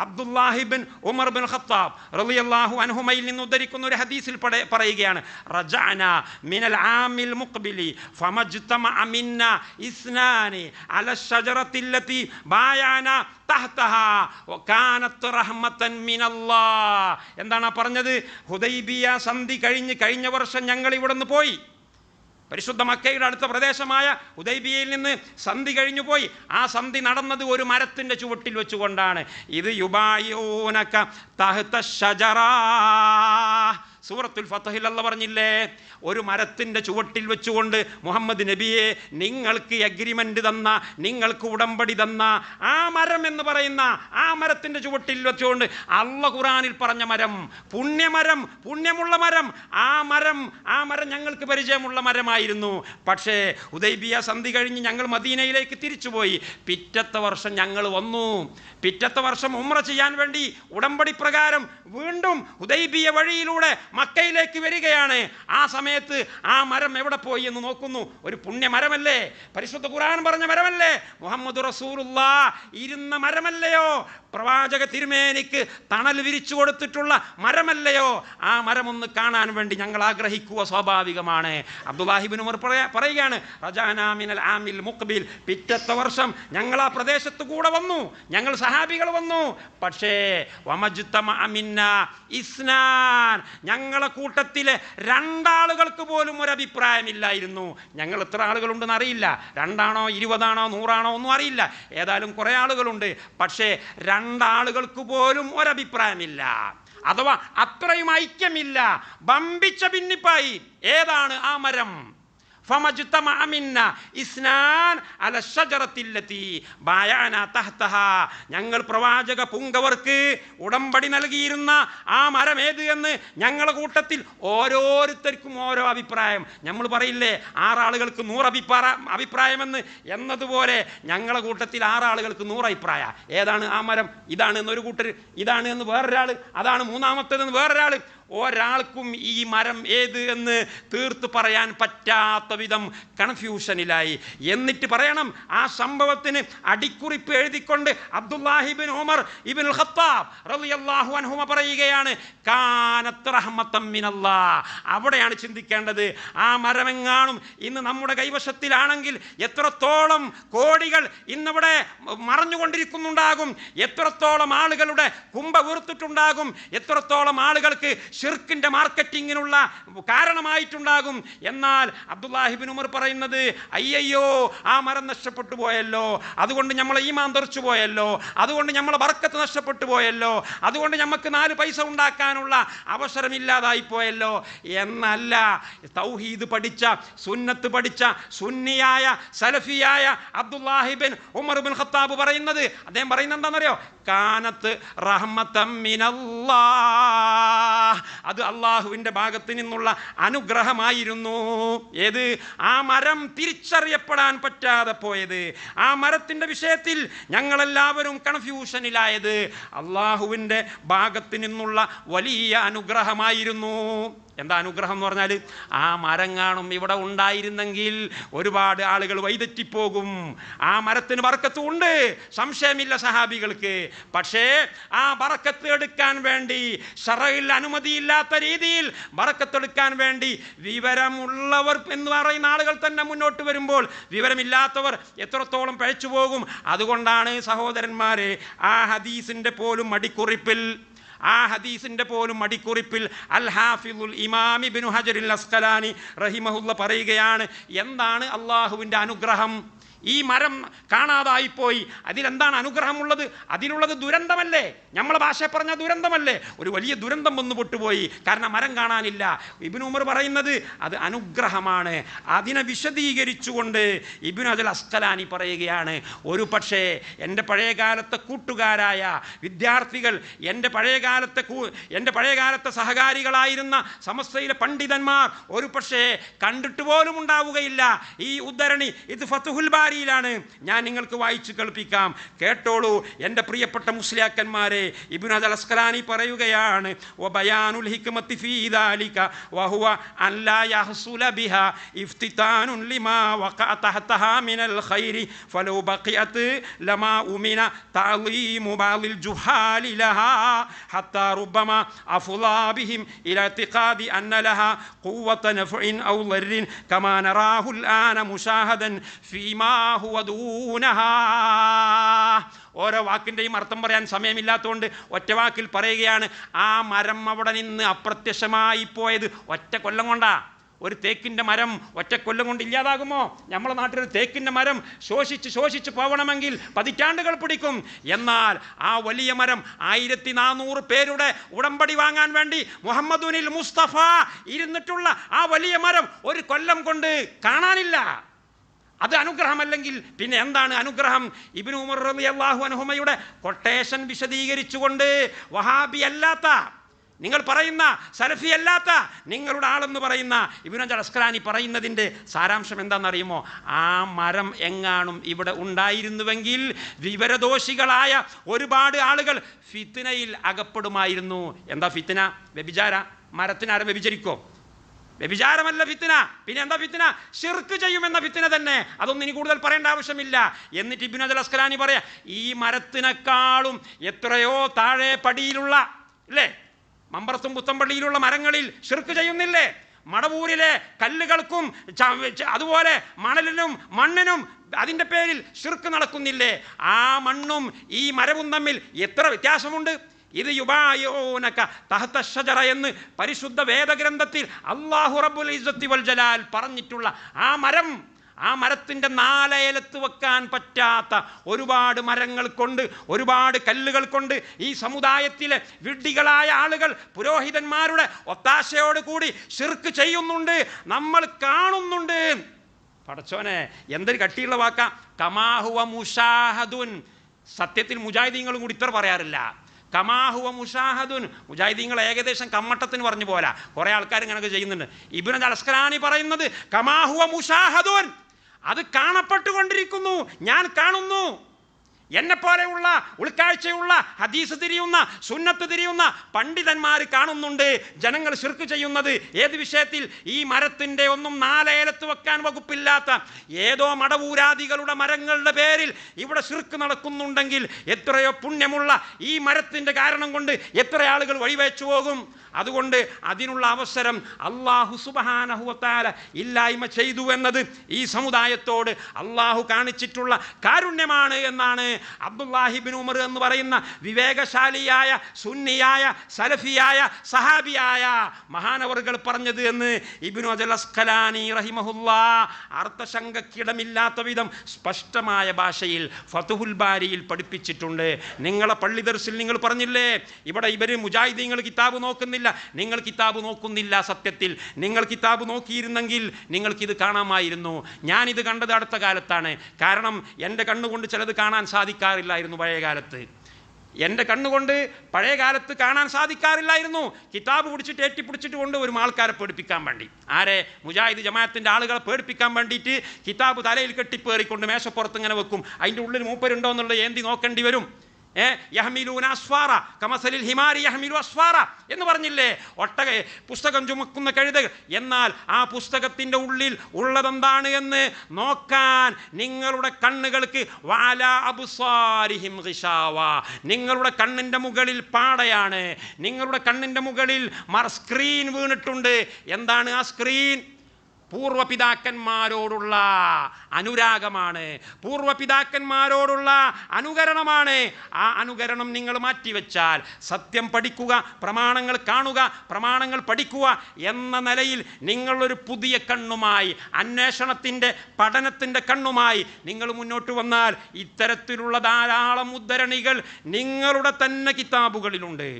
Abdullahi bin Umar bin Khattab റളിയല്ലാഹു അൻഹുമയിൽ നിന്ന് ഉദ്ധരിക്കുന്ന ഒരു ഹദീസിൽ പറയുകയാണ്, റജഅന മിനൽ ആമിൽ മുഖ്ബിലി ഫമജ്തമഅ മിന്നാ ഇസ്നാനി അല ശജറത്തില്ലതി ബായന തഹ്തഹാ വകാനത് റഹ്മതൻ മിനല്ലാഹ്. എന്താണ് പറഞ്ഞത്? ഹുദൈബിയ സന്ധി കഴിഞ്ഞ വർഷം ഞങ്ങൾ ഇവിടെ നിന്ന് പോയി. പരിശുദ്ധ മക്കയുടെ അടുത്ത പ്രദേശമായ ഹുദൈബിയയിൽ നിന്ന് സന്ധി കഴിഞ്ഞു പോയി. ആ സന്ധി നടന്നത് ഒരു മരത്തിൻ്റെ ചുവട്ടിൽ വെച്ചുകൊണ്ടാണ്. ഇത് യുബായൂനക തഹ്ത ശജറാ, സൂറത്തുൽ ഫത്ഹിൽ അല്ലാഹ് പറഞ്ഞില്ലേ, ഒരു മരത്തിൻ്റെ ചുവട്ടിൽ വെച്ചുകൊണ്ട് മുഹമ്മദ് നബിയെ നിങ്ങൾക്ക് എഗ്രിമെൻ്റ് തന്ന, നിങ്ങൾക്ക് ഉടമ്പടി തന്ന ആ മരം എന്ന് പറയുന്ന ആ മരത്തിൻ്റെ ചുവട്ടിൽ വെച്ചുകൊണ്ട് അല്ലാഹ് ഖുർആനിൽ പറഞ്ഞ മരം, പുണ്യമരം, പുണ്യമുള്ള മരം, ആ മരം ഞങ്ങൾക്ക് പരിചയമുള്ള മരമായിരുന്നു. പക്ഷേ ഹുദൈബിയ സന്ധി കഴിഞ്ഞ് ഞങ്ങൾ മദീനയിലേക്ക് തിരിച്ചുപോയി. പിറ്റത്തെ വർഷം ഞങ്ങൾ വന്നു. പിറ്റത്തെ വർഷം ഉംറ ചെയ്യാൻ വേണ്ടി ഉടമ്പടി പ്രകാരം വീണ്ടും ഹുദൈബിയ വഴിയിലൂടെ മക്കയിലേക്ക് വരികയാണ്. ആ സമയത്ത് ആ മരം എവിടെ പോയി എന്ന് നോക്കുന്നു. ഒരു പുണ്യമരമല്ലേ, പരിശുദ്ധ ഖുർആൻ പറഞ്ഞ മരമല്ലേ, മുഹമ്മദ് റസൂലുള്ളാഹ് ഇരുന്ന മരമല്ലയോ, പ്രവാചക തിരുമേനിക്ക് തണൽ വിരിച്ചു കൊടുത്തിട്ടുള്ള മരമല്ലയോ. ആ മരം ഒന്ന് കാണാൻ വേണ്ടി ഞങ്ങൾ ആഗ്രഹിക്കുക സ്വാഭാവികമാണ്. അബ്ദുല്ലാഹി ഇബ്നു ഉമർ പറയുകയാണ്, റജഅനാ മിനൽ ആമിൽ മുഖ്ബിൽ, പിറ്റത്തെ വർഷം ഞങ്ങൾ ആ പ്രദേശത്ത് കൂടെ വന്നു, ഞങ്ങൾ സഹാബികൾ വന്നു. പക്ഷേ വമജ്തമഅ മിന്നാ ഇസ്നാൻ, ഞങ്ങളെ കൂട്ടത്തിലെ രണ്ടാളുകൾക്ക് പോലും ഒരു അഭിപ്രായമില്ലായിരുന്നു. ഞങ്ങൾ എത്ര ആളുകളുണ്ടെന്ന് അറിയില്ല, 2 ആണോ 20 ആണോ 100 ആണോ ഒന്നും അറിയില്ല, ഏതായാലും കുറേ ആളുകളുണ്ട്. പക്ഷേ 2 ആളുകൾക്ക് പോലും ഒരഭിപ്രായമില്ല, അഥവാ അത്രയും ഐക്യമില്ല, ബമ്പിച്ച ഭിന്നിപ്പായി. ഏതാണ് ആ മരം? فمجتمع منا اثنان على الشجرة التي بايعنا تحتها, ഞങ്ങൾ പ്രവാചക പുങ്കവർക്ക് ഉടമ്പടി നൽകിയിരുന്ന ആ മരം ഏത് എന്ന് ഞങ്ങളുടെ കൂട്ടത്തിൽ ഓരോരുത്തർക്കും ഓരോ അഭിപ്രായം. നമ്മൾ പറയില്ലേ 6 ആളുകൾക്ക് 100 അഭിപ്രായമെന്ന്, എന്നതുപോലെ ഞങ്ങളുടെ കൂട്ടത്തിൽ 6 ആളുകൾക്ക് 100 അഭിപ്രായം. ഏതാണ് ആ മരം? ഇതാണ് എന്നൊരു കൂട്ടർ, ഇതാണ് എന്ന് വേറൊരാൾ, അതാണ് മൂന്നാമത്തേതെന്ന് വേറൊരാൾ. ഒരാൾക്കും ഈ മരം ഏത് എന്ന് തീർത്ത് പറയാൻ പറ്റാത്ത വിധം കൺഫ്യൂഷനിലായി. എന്നിട്ട് പറയണം, ആ സംഭവത്തിന് അടിക്കുറിപ്പ് എഴുതിക്കൊണ്ട് അബ്ദുല്ലാഹി ഇബ്നു ഉമർ ഇബ്നുൽ ഖത്താബ് റളിയല്ലാഹു അൻഹുമ പറയുകയാണ്, കാനത്ത് റഹ്മത്തൻ മിനല്ലാഹ്. അവിടെയാണ് ചിന്തിക്കേണ്ടത്. ആ മരമെങ്ങാനും ഇന്ന് നമ്മുടെ കൈവശത്തിലാണെങ്കിൽ എത്രത്തോളം കോടികൾ ഇന്നിവിടെ മറഞ്ഞുകൊണ്ടിരിക്കുന്നുണ്ടാകും, എത്രത്തോളം ആളുകളുടെ കുംഭ വീർത്തിട്ടുണ്ടാകും, എത്രത്തോളം ആളുകൾക്ക് ഷിർക്കിന്റെ മാർക്കറ്റിങ്ങിനുള്ള കാരണമായിട്ടുണ്ടാകും. എന്നാൽ അബ്ദുല്ലാഹി ഇബ്നു ഉമർ പറയുന്നത്, അയ്യയ്യോ ആ മരം നഷ്ടപ്പെട്ടു പോയല്ലോ, അതുകൊണ്ട് നമ്മളെ ഈമാൻ തെറിച്ചു പോയല്ലോ, അതുകൊണ്ട് നമ്മളെ ബർക്കത്ത് നഷ്ടപ്പെട്ടു പോയല്ലോ, അതുകൊണ്ട് നമുക്ക് 4 പൈസ ഉണ്ടാക്കാനുള്ള അവസരമില്ലാതായി പോയല്ലോ എന്നല്ല. തൗഹീദ് പഠിച്ച, സുന്നത്ത് പഠിച്ച, സുന്നിയായ സലഫിയായ അബ്ദുല്ലാഹി ഇബ്നു ഉമർ ഇബ്നുൽ ഖത്താബ് പറയുന്നത്, അദ്ദേഹം പറയുന്നത് എന്താണെന്നറിയോ? കാനത്ത് റഹ്മത്തൻ മിനല്ലാഹ്, അത് അള്ളാഹുവിൻ്റെ ഭാഗത്ത് നിന്നുള്ള അനുഗ്രഹമായിരുന്നു. ഏത്? ആ മരം തിരിച്ചറിയപ്പെടാൻ പറ്റാതെ പോയത്, ആ മരത്തിൻ്റെ വിഷയത്തിൽ ഞങ്ങളെല്ലാവരും കൺഫ്യൂഷനിലായത് അള്ളാഹുവിൻ്റെ ഭാഗത്ത് നിന്നുള്ള വലിയ അനുഗ്രഹമായിരുന്നു. എന്താ അനുഗ്രഹം എന്ന് പറഞ്ഞാൽ, ആ മരം കാണും ഇവിടെ ഉണ്ടായിരുന്നെങ്കിൽ ഒരുപാട് ആളുകൾ വഴിതെറ്റിപ്പോകും. ആ മരത്തിന് ബർക്കത്ത് ഉണ്ട്, സംശയമില്ല സഹാബികൾക്ക്. പക്ഷേ ആ ബർക്കത്ത് എടുക്കാൻ വേണ്ടി ശറഇൽ അനുമതിയില്ലാത്ത രീതിയിൽ ബർക്കത്ത് എടുക്കാൻ വേണ്ടി വിവരമുള്ളവർ എന്ന് പറയുന്ന ആളുകൾ തന്നെ മുന്നോട്ട് വരുമ്പോൾ വിവരമില്ലാത്തവർ എത്രത്തോളം പഴച്ചു പോകും. അതുകൊണ്ടാണ് സഹോദരന്മാരെ, ആ ഹദീസിൻ്റെ പോലും മടിക്കുറിപ്പിൽ അൽ ഹാഫിദുൽ ഇമാം ഇബ്നു ഹജറുൽ അസ്ഖലാനി റഹിമഹുല്ല പറയുകയാണ്, എന്താണ് അള്ളാഹുവിൻ്റെ അനുഗ്രഹം? ഈ മരം കാണാതായിപ്പോയി, അതിലെന്താണ് അനുഗ്രഹമുള്ളത്? അതിലുള്ളത് ദുരന്തമല്ലേ? നമ്മളെ ഭാഷ പറഞ്ഞ ദുരന്തമല്ലേ? ഒരു വലിയ ദുരന്തം വന്നു പൊട്ടുപോയി, കാരണം മരം കാണാനില്ല. ഇബ്നു ഉമർ പറയുന്നത് അത് അനുഗ്രഹമാണ്. അതിനെ വിശദീകരിച്ചുകൊണ്ട് ഇബ്നു ഹജറുൽ അസ്ഖലാനി പറയുകയാണ്, ഒരു പക്ഷേ എൻ്റെ പഴയകാലത്തെ കൂട്ടുകാരായ വിദ്യാർത്ഥികൾ, എൻ്റെ പഴയകാലത്തെ സഹകാരികളായിരുന്ന സമസ്തയിലെ പണ്ഡിതന്മാർ ഒരു പക്ഷേ കണ്ടിട്ട് പോലും ഉണ്ടാവുകയില്ല ഈ ഉദ്ധരണി. ഇത് ഫത്ഹുൽ ബാരിയിലാണ്, ഞാൻ നിങ്ങൾക്ക് വായിച്ചു കേൾപ്പിക്കാം, കേട്ടോളൂ എൻ്റെ പ്രിയപ്പെട്ട മുസ്ലിയാക്കന്മാരെ. ഇബ്നു ഹജർ അസ്ഖലാനി പറയുകയാണ്, വബയാനുൽ ഹിക്മത്തി ഫീ ദാലിക വഹുവ അൻ ലാ യഹ്സുല ബിഹാ ഇഫ്തിതാനുൻ ലിമാ വഖഅ തഹതഹാ മിനൽ ഖൈരി ഫലൗ ബഖിയത് ലമാ ഉമിന തഅളീമു ബാദിൽ ജുഹാലി ലഹാ ഹത്താ റുബ്ബമാ അഫ്ളാ ബിഹിം ഇലാ ഇഅ്തിഖാദി അന്ന ലഹാ ഖുവത നഫ്ഇൻ ഔ ളർരിൻ കമാ നറാഹുൽ ആന മുശാഹദൻ ഫീമാ ഹുവ ദൂനഹാ. ഓരോ വാക്കിൻ്റെയും അർത്ഥം പറയാൻ സമയമില്ലാത്തതുകൊണ്ട് ഒറ്റ വാക്കിൽ പറയുകയാണ്, ആ മരം അവിടെ നിന്ന് അപ്രത്യക്ഷമായി പോയത് ഒറ്റ കൊല്ലം കൊണ്ടാ. ഒരു തേക്കിൻ്റെ മരം ഒറ്റക്കൊല്ലം കൊണ്ട് ഇല്ലാതാകുമോ? നമ്മുടെ നാട്ടിൽ തേക്കിൻ്റെ മരം ശോഷിച്ച് പോകണമെങ്കിൽ പതിറ്റാണ്ടുകൾ പിടിക്കും. എന്നാൽ ആ വലിയ മരം 1400 പേരുടെ ഉടമ്പടി വാങ്ങാൻ വേണ്ടി മുഹമ്മദുനിൽ മുസ്തഫ ഇരുന്നിട്ടുള്ള ആ വലിയ മരം ഒരു കൊല്ലം കൊണ്ട് കാണാനില്ല. അത് അനുഗ്രഹമല്ലെങ്കിൽ പിന്നെ എന്താണ് അനുഗ്രഹം? ഇബ്നു ഉമർ റളിയല്ലാഹു അൻഹുമയുടെ കൊട്ടേഷൻ വിശദീകരിച്ചുകൊണ്ട് വഹാബി അല്ലാത്ത, നിങ്ങൾ പറയുന്ന സലഫി അല്ലാത്ത, നിങ്ങളുടെ ആളെന്ന് പറയുന്ന ഇബ്നു ഹജർ അസ്ഖലാനി പറയുന്നതിൻ്റെ സാരാംശം എന്താണെന്നറിയുമോ? ആ മരം എങ്ങാനും ഇവിടെ ഉണ്ടായിരുന്നുവെങ്കിൽ വിവരദോഷികളായ ഒരുപാട് ആളുകൾ ഫിത്നയിൽ അകപ്പെടുമായിരുന്നു. എന്താ ഫിത്ന? വ്യഭിചാര. മരത്തിനാരെ വ്യഭിചരിക്കോ? വ്യഭിചാരമല്ല ഫിത്ന. പിന്നെ എന്താ ഫിത്ന? ശിർക്ക് ചെയ്യുമെന്ന ഫിത്ന തന്നെ. അതൊന്നും ഇനി കൂടുതൽ പറയേണ്ട ആവശ്യമില്ല. എന്നിട്ട് ഇബ്നു ഹജർ അസ്ഖലാനി പറയാ, ഈ മരത്തിനേക്കാളും എത്രയോ താഴെ പടിയിലുള്ള, അല്ലേ, മമ്പറത്തും പുത്തമ്പള്ളിയിലുള്ള മരങ്ങളിൽ ശിർക്ക് ചെയ്യുന്നില്ലേ? മടവൂരിലെ കല്ലുകൾക്കും അതുപോലെ മണലിനും മണ്ണിനും അതിൻ്റെ പേരിൽ ശിർക്ക് നടക്കുന്നില്ലേ? ആ മണ്ണും ഈ മരവും തമ്മിൽ എത്ര വ്യത്യാസമുണ്ട്! ഇത് യുബായൂനക തഹത ഷജറ എന്ന് പരിശുദ്ധ വേദഗ്രന്ഥത്തിൽ അല്ലാഹു റബ്ബുൽ ഇസ്സത്തി വൽ ജലാൽ പറഞ്ഞിട്ടുള്ള ആ മരം, ആ മരത്തിൻ്റെ നാലയലത്ത് വെക്കാൻ പറ്റാത്ത ഒരുപാട് മരങ്ങൾ കൊണ്ട്, ഒരുപാട് കല്ലുകൾ കൊണ്ട് ഈ സമുദായത്തിലെ വിഡ്ഢികളായ ആളുകൾ പുരോഹിതന്മാരുടെ ഒത്താശയോട് കൂടി ശിർക്ക് ചെയ്യുന്നുണ്ട്, നമ്മൾ കാണുന്നുണ്ട്. പടച്ചോനെ, എന്തൊരു കട്ടിയുള്ള വാക്കാ! കമാഹുവ മുഷാഹദുൻ. സത്യത്തിൽ മുജാഹിദീങ്ങളും കൂടി ഇത്ര പറയാറില്ല. കമാഹുവ മുഷാഹദുൻ. മുജാഹിദീങ്ങൾ ഏകദേശം കമ്മട്ടത്തിന് പറഞ്ഞു പോരാ, കുറേ ആൾക്കാർ ഇങ്ങനെയൊക്കെ ചെയ്യുന്നുണ്ട്. ഇബ്നു ഹജർ അസ്ഖലാനി പറയുന്നത് കമാഹുവ മുഷാഹദുൻ, അത് കാണപ്പെട്ടുകൊണ്ടിരിക്കുന്നു, ഞാൻ കാണുന്നു. എന്നെപ്പോലെയുള്ള ഉൾക്കാഴ്ചയുള്ള ഹദീസ് തിരിയുന്ന സുന്നത്ത് തിരിയുന്ന പണ്ഡിതന്മാർ കാണുന്നുണ്ട് ജനങ്ങൾ ശിർക്ക് ചെയ്യുന്നത്. ഏത് വിഷയത്തിൽ? ഈ മരത്തിൻ്റെ ഒന്നും നാലേലത്ത് വെക്കാൻ വകുപ്പില്ലാത്ത ഏതോ മടവൂരാദികളുടെ മരങ്ങളുടെ പേരിൽ ഇവിടെ ശിർക്ക് നടക്കുന്നുണ്ടെങ്കിൽ എത്രയോ പുണ്യമുള്ള ഈ മരത്തിൻ്റെ കാരണം കൊണ്ട് എത്ര ആളുകൾ വഴിവെച്ചു പോകും. അതുകൊണ്ട് അതിനുള്ള അവസരം അല്ലാഹു സുബ്ഹാനഹു വ തആല ഇല്ലായ്മ ചെയ്തു എന്നത് ഈ സമുദായത്തോട് അല്ലാഹു കാണിച്ചിട്ടുള്ള കാരുണ്യമാണ് എന്നാണ് അബ്ദുല്ലാഹി ഇബ്നു ഉമർ എന്ന് പറയുന്ന വിവേകശാലിയായ സുന്നിയായ സലഫിയായ സഹാബിയായ മഹാനവറുകൾ പറഞ്ഞത് എന്ന് ഇബ്നു ഹജർ അസ്ഖലാനി റഹിമഹുല്ലാഹ് അർത്ഥശങ്കക്കിടമില്ലാത്ത വിധം സ്പഷ്ടമായ ഭാഷയിൽ ഫതുഹുൽ ബാരിയിൽ പഠിപ്പിച്ചിട്ടുണ്ട്. നിങ്ങളെ പള്ളി ദർസിൽ നിങ്ങൾ പറഞ്ഞില്ലേ, ഇവിടെ ഇവർ മുജാഹിദീങ്ങൾ കിതാബ് നോക്കുന്നില്ല. നിങ്ങൾ കിതാബ് നോക്കുന്നില്ല. സത്യത്തിൽ നിങ്ങൾ കിതാബ് നോക്കിയിരുന്നെങ്കിൽ നിങ്ങൾക്കിത് കാണാമായിരുന്നു. ഞാനിത് കണ്ടത് അടുത്ത കാലത്താണ്. കാരണം എൻ്റെ കണ്ണുകൊണ്ട് ചിലത് കാണാൻ സാധിക്കാറില്ലായിരുന്നു പഴയ കാലത്ത്. എൻ്റെ കണ്ണുകൊണ്ട് പഴയ കാലത്ത് കാണാൻ സാധിക്കാറില്ലായിരുന്നു. കിതാബ് പിടിച്ചിട്ട് ഏറ്റിപ്പിടിച്ചിട്ട് കൊണ്ട് വരും ആൾക്കാരെ പേടിപ്പിക്കാൻ വേണ്ടി. ആരെ? മുജാഹിദ് ജമാഅത്തിൻ്റെ ആളുകളെ പേടിപ്പിക്കാൻ വേണ്ടിയിട്ട് കിതാബ് തലയിൽ കെട്ടിപ്പേറിക്കൊണ്ട് മേശപ്പുറത്ത് ഇങ്ങനെ വെക്കും. അതിൻ്റെ ഉള്ളിൽ മൂപ്പരുണ്ടോ എന്നുള്ളത് ഏന്തി നോക്കേണ്ടി വരും. യഹ്മിലൂന അസ്ഫാറ കമസലിൽ ഹിമാരി യഹ്മിലു അസ്ഫാറ എന്ന് പറഞ്ഞില്ലേ? പുസ്തകം ചുമക്കുന്ന കഴുതകൾ. എന്നാൽ ആ പുസ്തകത്തിൻ്റെ ഉള്ളിൽ ഉള്ളതെന്താണ് എന്ന് നോക്കാൻ നിങ്ങളുടെ കണ്ണുകൾക്ക് വഅലാ അബ്സാരിഹിം ഗിശാവ, നിങ്ങളുടെ കണ്ണിൻ്റെ മുകളിൽ പാടയാണ്, നിങ്ങളുടെ കണ്ണിൻ്റെ മുകളിൽ സ്ക്രീൻ വീണിട്ടുണ്ട്. എന്താണ് ആ സ്ക്രീൻ? പൂർവപിതാക്കന്മാരോടുള്ള അനുരാഗമാണ്, പൂർവപിതാക്കന്മാരോടുള്ള അനുകരണമാണ്. ആ അനുകരണം നിങ്ങൾ മാറ്റിവെച്ചാൽ സത്യം പഠിക്കുക, പ്രമാണങ്ങൾ കാണുക, പ്രമാണങ്ങൾ പഠിക്കുക എന്ന നിലയിൽ നിങ്ങളൊരു പുതിയ കണ്ണുമായി, അന്വേഷണത്തിൻ്റെ പഠനത്തിൻ്റെ കണ്ണുമായി നിങ്ങൾ മുന്നോട്ട് വന്നാൽ ഇത്തരത്തിലുള്ള ധാരാളം ഉദ്ധരണികൾ നിങ്ങളുടെ തന്നെ കിതാബുകളിലുണ്ട്.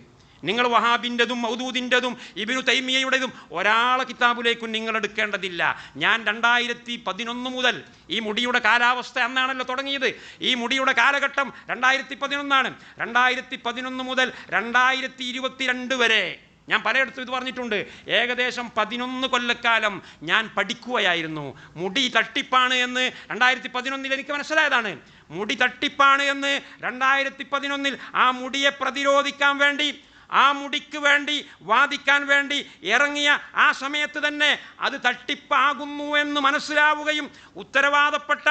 നിങ്ങൾ വഹാബിൻ്റെതും മൗദൂദിൻ്റെതും ഇബ്നു തൈമിയയുടേതും ഒരാളെ കിതാബിലേക്കും നിങ്ങൾ എടുക്കേണ്ടതില്ല. ഞാൻ 2011 മുതൽ, ഈ മുടിയുടെ കാലാവസ്ഥ അന്നാണല്ലോ തുടങ്ങിയത്, ഈ മുടിയുടെ കാലഘട്ടം 2011 2011 മുതൽ 2022 വരെ ഞാൻ പലയിടത്തും ഇത് പറഞ്ഞിട്ടുണ്ട്. ഏകദേശം 11 കൊല്ലക്കാലം ഞാൻ പഠിക്കുകയായിരുന്നു. മുടി തട്ടിപ്പാണ് എന്ന് 2011 എനിക്ക് മനസ്സിലായതാണ്. മുടി തട്ടിപ്പാണ് എന്ന് 2011 ആ മുടിയെ പ്രതിരോധിക്കാൻ വേണ്ടി, ആ മുടിക്ക് വേണ്ടി വാദിക്കാൻ വേണ്ടി ഇറങ്ങിയ ആ സമയത്ത് തന്നെ അത് തട്ടിപ്പാകുന്നു എന്ന് മനസ്സിലാവുകയും ഉത്തരവാദപ്പെട്ട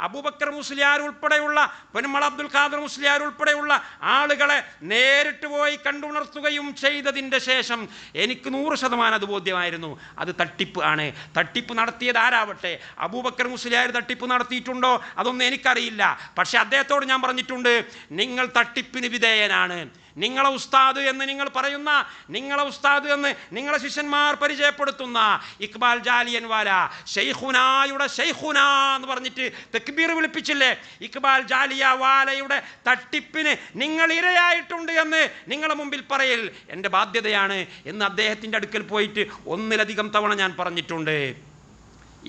അബൂബക്കർ മുസ്ലിയാർ ഉൾപ്പെടെയുള്ള പെരുമള അബ്ദുൽ ഖാദർ മുസ്ലിയാർ ഉൾപ്പെടെയുള്ള ആളുകളെ നേരിട്ട് പോയി കണ്ടുണർത്തുകയും ചെയ്തതിൻ്റെ ശേഷം എനിക്ക് 100% അത് ബോധ്യമായിരുന്നു, അത് തട്ടിപ്പ് ആണ്. തട്ടിപ്പ് നടത്തിയത് ആരാവട്ടെ, അബൂബക്കർ മുസ്ലിയാർ തട്ടിപ്പ് നടത്തിയിട്ടുണ്ടോ അതൊന്നും എനിക്കറിയില്ല. പക്ഷെ അദ്ദേഹത്തോട് ഞാൻ പറഞ്ഞിട്ടുണ്ട്, നിങ്ങൾ തട്ടിപ്പിന് വിധേയനാണ്, നിങ്ങളെ ഉസ്താദ് എന്ന് നിങ്ങൾ പറയുന്ന, നിങ്ങളെ ഉസ്താദ് എന്ന് നിങ്ങളെ ശിഷ്യന്മാർ പരിചയപ്പെടുത്തുന്ന ഇക്ബാൽ ജാലിയൻവാല ഷെയ്ഖുനായുടെ ഷെയ്ഖുന എന്ന് പറഞ്ഞിട്ട് തക്ബീർ വിളിപ്പിച്ചില്ലേ? ഇക്ബാൽ ജാലിയൻവാലയുടെ തട്ടിപ്പിന് നിങ്ങൾ ഇരയായിട്ടുണ്ട് എന്ന് നിങ്ങളെ മുമ്പിൽ പറയൽ എൻ്റെ ബാധ്യതയാണ് എന്ന് അദ്ദേഹത്തിൻ്റെ അടുക്കൽ പോയിട്ട് ഒന്നിലധികം തവണ ഞാൻ പറഞ്ഞിട്ടുണ്ട്.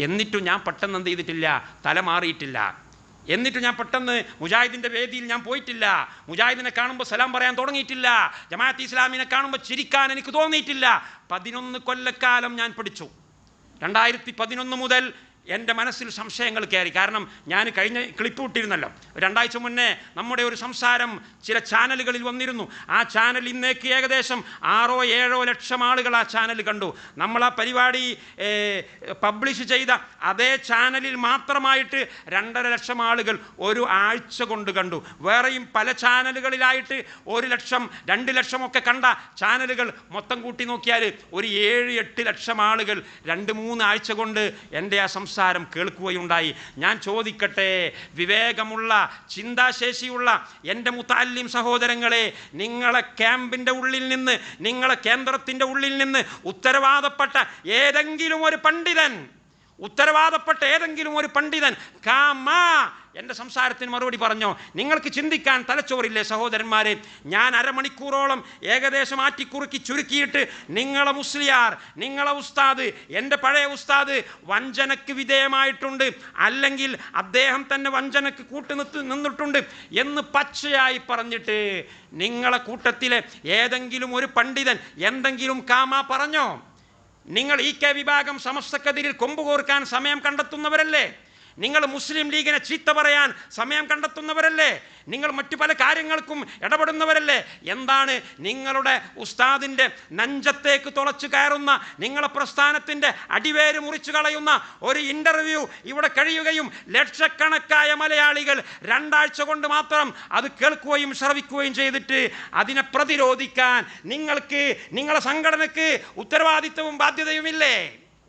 എന്നിട്ടും ഞാൻ പെട്ടെന്ന് എന്ത് ചെയ്തിട്ടില്ല, തല മാറിയിട്ടില്ല. എന്നിട്ട് ഞാൻ പെട്ടെന്ന് മുജാഹിദിൻ്റെ വേദിയിൽ ഞാൻ പോയിട്ടില്ല. മുജാഹിദിനെ കാണുമ്പോൾ സലാം പറയാൻ തുടങ്ങിയിട്ടില്ല. ജമാഅത്ത് ഇസ്ലാമിനെ കാണുമ്പോൾ ചിരിക്കാൻ എനിക്ക് തോന്നിയിട്ടില്ല. 11 കൊല്ലക്കാലം ഞാൻ പഠിച്ചു. 2011 മുതൽ എൻ്റെ മനസ്സിൽ സംശയങ്ങൾ കയറി. കാരണം ഞാൻ കഴിഞ്ഞ ക്ലിപ്പ് വിട്ടിരുന്നല്ലോ, 2 ആഴ്ച മുന്നേ നമ്മുടെ ഒരു സംസാരം ചില ചാനലുകളിൽ വന്നിരുന്നു. ആ ചാനൽ ഇന്നേക്ക് ഏകദേശം 6-7 ലക്ഷം ആളുകൾ ആ ചാനൽ കണ്ടു. നമ്മൾ ആ പരിപാടി പബ്ലിഷ് ചെയ്ത അതേ ചാനലിൽ മാത്രമായിട്ട് 2.5 ലക്ഷം ആളുകൾ ഒരു ആഴ്ച കൊണ്ട് കണ്ടു. വേറെയും പല ചാനലുകളിലായിട്ട് 1 ലക്ഷം 2 ലക്ഷമൊക്കെ കണ്ട ചാനലുകൾ മൊത്തം കൂട്ടി നോക്കിയാൽ ഒരു 7-8 ലക്ഷം ആളുകൾ 2-3 ആഴ്ച കൊണ്ട് എൻ്റെ ആ സംസാരം കേൾക്കുകയുണ്ടായി. ഞാൻ ചോദിക്കട്ടെ, വിവേകമുള്ള ചിന്താശേഷിയുള്ള എൻ്റെ മുതഅല്ലിം സഹോദരങ്ങളെ, നിങ്ങളെ ക്യാമ്പിൻ്റെ ഉള്ളിൽ നിന്ന്, നിങ്ങളെ കേന്ദ്രത്തിൻ്റെ ഉള്ളിൽ നിന്ന് ഉത്തരവാദപ്പെട്ട ഏതെങ്കിലും ഒരു പണ്ഡിതൻ എൻ്റെ സംസാരത്തിന് മറുപടി പറഞ്ഞോ? നിങ്ങൾക്ക് ചിന്തിക്കാൻ തലച്ചോറില്ലേ സഹോദരന്മാരെ? ഞാൻ അരമണിക്കൂറോളം ഏകദേശം ആറ്റിക്കുറുക്കി ചുരുക്കിയിട്ട് നിങ്ങളെ മുസ്ലിയാർ, നിങ്ങളെ ഉസ്താദ്, എൻ്റെ പഴയ ഉസ്താദ് വഞ്ചനയ്ക്ക് വിധേയമായിട്ടുണ്ട്, അല്ലെങ്കിൽ അദ്ദേഹം തന്നെ വഞ്ചനയ്ക്ക് നിന്നിട്ടുണ്ട് എന്ന് പച്ചയായി പറഞ്ഞിട്ട് നിങ്ങളെ കൂട്ടത്തിലെ ഏതെങ്കിലും ഒരു പണ്ഡിതൻ എന്തെങ്കിലും പറഞ്ഞോ? നിങ്ങൾ ഈ കെ വിഭാഗം സമസ്തക്കെതിരിൽ കൊമ്പുകോർക്കാൻ സമയം കണ്ടെത്തുന്നവരല്ലേ? നിങ്ങൾ മുസ്ലിം ലീഗിനെ ചീത്ത പറയാൻ സമയം കണ്ടെത്തുന്നവരല്ലേ? നിങ്ങൾ മറ്റു പല കാര്യങ്ങൾക്കും ഇടപെടുന്നവരല്ലേ? എന്താണ് നിങ്ങളുടെ ഉസ്താദിൻ്റെ നെഞ്ചത്തേക്ക് തുളച്ചു കയറുന്ന, നിങ്ങളെ പ്രസ്ഥാനത്തിൻ്റെ അടിവേര് മുറിച്ചു കളയുന്ന ഒരു ഇൻ്റർവ്യൂ ഇവിടെ കഴിയുകയും ലക്ഷക്കണക്കായ മലയാളികൾ 2 ആഴ്ച കൊണ്ട് മാത്രം അത് കേൾക്കുകയും ശ്രവിക്കുകയും ചെയ്തിട്ട് അതിനെ പ്രതിരോധിക്കാൻ നിങ്ങൾക്ക്, നിങ്ങളെ സംഘടനയ്ക്ക് ഉത്തരവാദിത്വവും ബാധ്യതയുമില്ലേ?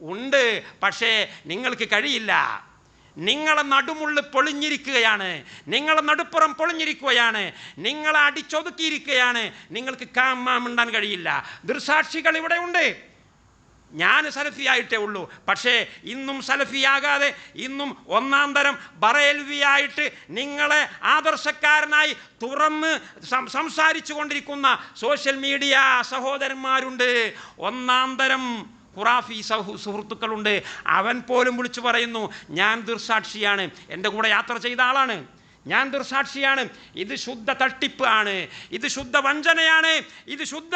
ഉണ്ട്. പക്ഷേ നിങ്ങൾക്ക് കഴിയില്ല. നിങ്ങളെ നടുമുള്ള് പൊളിഞ്ഞിരിക്കുകയാണ്, നിങ്ങളെ നടുപ്പുറം പൊളിഞ്ഞിരിക്കുകയാണ്, നിങ്ങളെ അടിച്ചൊതുക്കിയിരിക്കുകയാണ്. നിങ്ങൾക്ക് മിണ്ടാൻ കഴിയില്ല. ദൃസാക്ഷികൾ ഇവിടെ ഉണ്ട്. ഞാൻ സലഫിയായിട്ടേ ഉള്ളൂ. പക്ഷേ ഇന്നും സലഫിയാകാതെ ഇന്നും 1-ാം തരം ബറേൽവിയായിട്ട് നിങ്ങളെ ആദർശക്കാരനായി തുറന്ന് സംസാരിച്ചു കൊണ്ടിരിക്കുന്ന സോഷ്യൽ മീഡിയ സഹോദരന്മാരുണ്ട്. 1-ാം തരം ഖുറാഫി സുഹൃത്തുക്കളുണ്ട്. അവൻ പോലും വിളിച്ചു പറയുന്നു, ഞാൻ ദൃസാക്ഷിയാണ്, എൻ്റെ കൂടെ യാത്ര ചെയ്ത ആളാണ്, ഞാൻ ദൃസാക്ഷിയാണ്. ഇത് ശുദ്ധ തട്ടിപ്പ് ആണ്, ഇത് ശുദ്ധ വഞ്ചനയാണ്, ഇത് ശുദ്ധ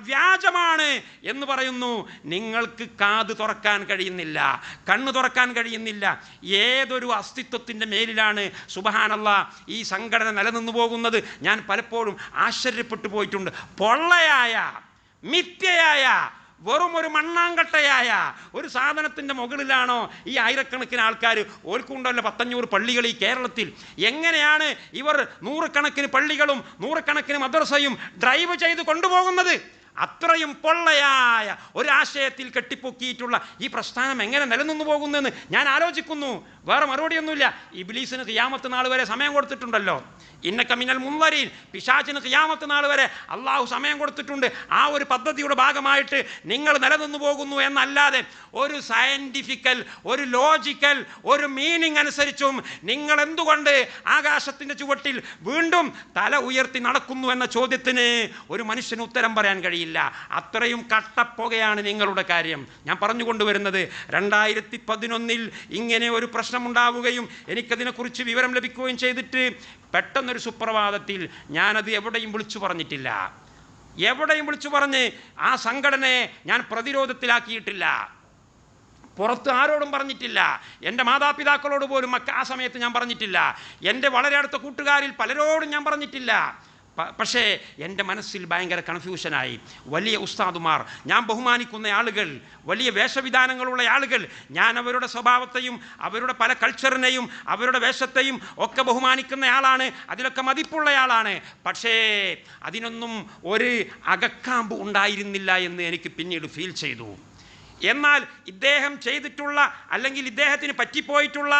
വ്യാജമാണ് എന്ന് പറയുന്നു. നിങ്ങൾക്ക് കാത് തുറക്കാൻ കഴിയുന്നില്ല, കണ്ണ് തുറക്കാൻ കഴിയുന്നില്ല. ഏതൊരു അസ്തിത്വത്തിൻ്റെ മേലിലാണ് സുബ്ഹാനല്ലാഹ് ഈ സംഘടന നിലനിന്നു പോകുന്നത്? ഞാൻ പലപ്പോഴും ആശ്ചര്യപ്പെട്ടു പോയിട്ടുണ്ട്. പൊള്ളയായ, മിഥ്യയായ, വെറും ഒരു മണ്ണാങ്കട്ടയായ ഒരു സാധനത്തിൻ്റെ മുകളിലാണോ ഈ ആയിരക്കണക്കിന് ആൾക്കാർ? ഓർക്കുണ്ടല്ലോ 100-500 പള്ളികൾ ഈ കേരളത്തിൽ. എങ്ങനെയാണ് ഇവർ 100 കണക്കിന് പള്ളികളും 100 കണക്കിന് മദ്രസയും ഡ്രൈവ് ചെയ്ത് കൊണ്ടുപോകുന്നത്? അത്രയും പൊള്ളയായ ഒരാശയത്തിൽ കെട്ടിപ്പൊക്കിയിട്ടുള്ള ഈ പ്രസ്ഥാനം എങ്ങനെ നിലനിന്നു പോകുന്നതെന്ന് ഞാൻ ആലോചിക്കുന്നു. വേറെ മറുപടിയൊന്നുമില്ല. ഇബ്ലീസിന് ഖിയാമത്ത് നാൾ വരെ സമയം കൊടുത്തിട്ടുണ്ടല്ലോ. ഇന്നക മിനൽ മുൻവരീൻ, പിശാചിന് ഖിയാമത്ത് നാൾ വരെ അള്ളാഹു സമയം കൊടുത്തിട്ടുണ്ട്. ആ ഒരു പദ്ധതിയുടെ ഭാഗമായിട്ട് നിങ്ങൾ നിലനിന്നു പോകുന്നു എന്നല്ലാതെ ഒരു സയൻറ്റിഫിക്കൽ, ഒരു ലോജിക്കൽ, ഒരു മീനിങ് അനുസരിച്ചും നിങ്ങൾ എന്തുകൊണ്ട് ആകാശത്തിൻ്റെ ചുവട്ടിൽ വീണ്ടും തല ഉയർത്തി നടക്കുന്നു എന്ന ചോദ്യത്തിന് ഒരു മനുഷ്യന് ഉത്തരം പറയാൻ കഴിയില്ല. അത്രയും കട്ടപ്പുകയാണ് നിങ്ങളുടെ കാര്യം. ഞാൻ പറഞ്ഞുകൊണ്ടുവരുന്നത്, 2011 ഇങ്ങനെ ഒരു പ്രശ്നമുണ്ടാവുകയും എനിക്കതിനെക്കുറിച്ച് വിവരം ലഭിക്കുകയും ചെയ്തിട്ട് പെട്ടെന്നൊരു സുപ്രഭാതത്തിൽ ഞാനത് എവിടെയും വിളിച്ചു പറഞ്ഞിട്ടില്ല. എവിടെയും വിളിച്ചു പറഞ്ഞ് ആ സംഘടനയെ ഞാൻ പ്രതിരോധത്തിലാക്കിയിട്ടില്ല. പുറത്ത് ആരോടും പറഞ്ഞിട്ടില്ല. എൻ്റെ മാതാപിതാക്കളോട് പോലും ആ സമയത്ത് ഞാൻ പറഞ്ഞിട്ടില്ല. എൻ്റെ വളരെ അടുത്ത കൂട്ടുകാരിൽ പലരോടും ഞാൻ പറഞ്ഞിട്ടില്ല. പക്ഷേ എൻ്റെ മനസ്സിൽ ഭയങ്കര കൺഫ്യൂഷനായി. വലിയ ഉസ്താദുമാർ, ഞാൻ ബഹുമാനിക്കുന്ന ആളുകൾ, വലിയ വേഷവിധാനങ്ങളുള്ള ആളുകൾ, ഞാൻ അവരുടെ സ്വഭാവത്തെയും അവരുടെ പല കൾച്ചറിനെയും അവരുടെ വേഷത്തെയും ഒക്കെ ബഹുമാനിക്കുന്ന ആളാണ്, അതിലൊക്കെ മതിപ്പുള്ള ആളാണ്. പക്ഷേ അതിനൊന്നും ഒരു അകക്കാമ്പ് ഉണ്ടായിരുന്നില്ല എന്ന് എനിക്ക് പിന്നീട് ഫീൽ ചെയ്തു. എന്നാൽ ഇദ്ദേഹം ചെയ്തിട്ടുള്ള അല്ലെങ്കിൽ ഇദ്ദേഹത്തിന് പറ്റിപ്പോയിട്ടുള്ള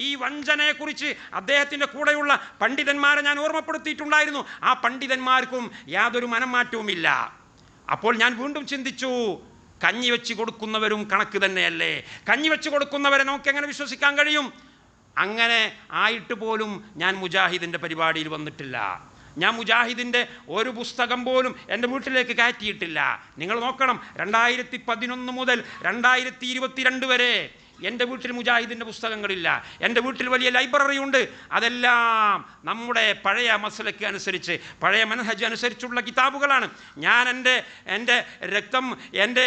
ഈ വഞ്ചനയെക്കുറിച്ച് അദ്ദേഹത്തിൻ്റെ കൂടെയുള്ള പണ്ഡിതന്മാരെ ഞാൻ ഓർമ്മപ്പെടുത്തിയിട്ടുണ്ടായിരുന്നു. ആ പണ്ഡിതന്മാർക്കും യാതൊരു മനംമാറ്റവുമില്ല. അപ്പോൾ ഞാൻ വീണ്ടും ചിന്തിച്ചു, കഞ്ഞി വെച്ച് കൊടുക്കുന്നവരും കണക്ക് തന്നെയല്ലേ? കഞ്ഞി വെച്ച് കൊടുക്കുന്നവരെ നമുക്ക് എങ്ങനെ വിശ്വസിക്കാൻ കഴിയും? അങ്ങനെ ആയിട്ട് പോലും ഞാൻ മുജാഹിദിൻ്റെ പരിപാടിയിൽ വന്നിട്ടില്ല. ഞാൻ മുജാഹിദിൻ്റെ ഒരു പുസ്തകം പോലും എൻ്റെ വീട്ടിലേക്ക് കയറ്റിയിട്ടില്ല. നിങ്ങൾ നോക്കണം, 2011 മുതൽ 2022 വരെ എൻ്റെ വീട്ടിൽ മുജാഹിദിൻ്റെ പുസ്തകങ്ങളില്ല. എൻ്റെ വീട്ടിൽ വലിയ ലൈബ്രറി ഉണ്ട്. അതെല്ലാം നമ്മുടെ പഴയ മസലക്ക് അനുസരിച്ച്, പഴയ മനഹജ് അനുസരിച്ചുള്ള കിതാബുകളാണ്. ഞാൻ എൻ്റെ രക്തം, എൻ്റെ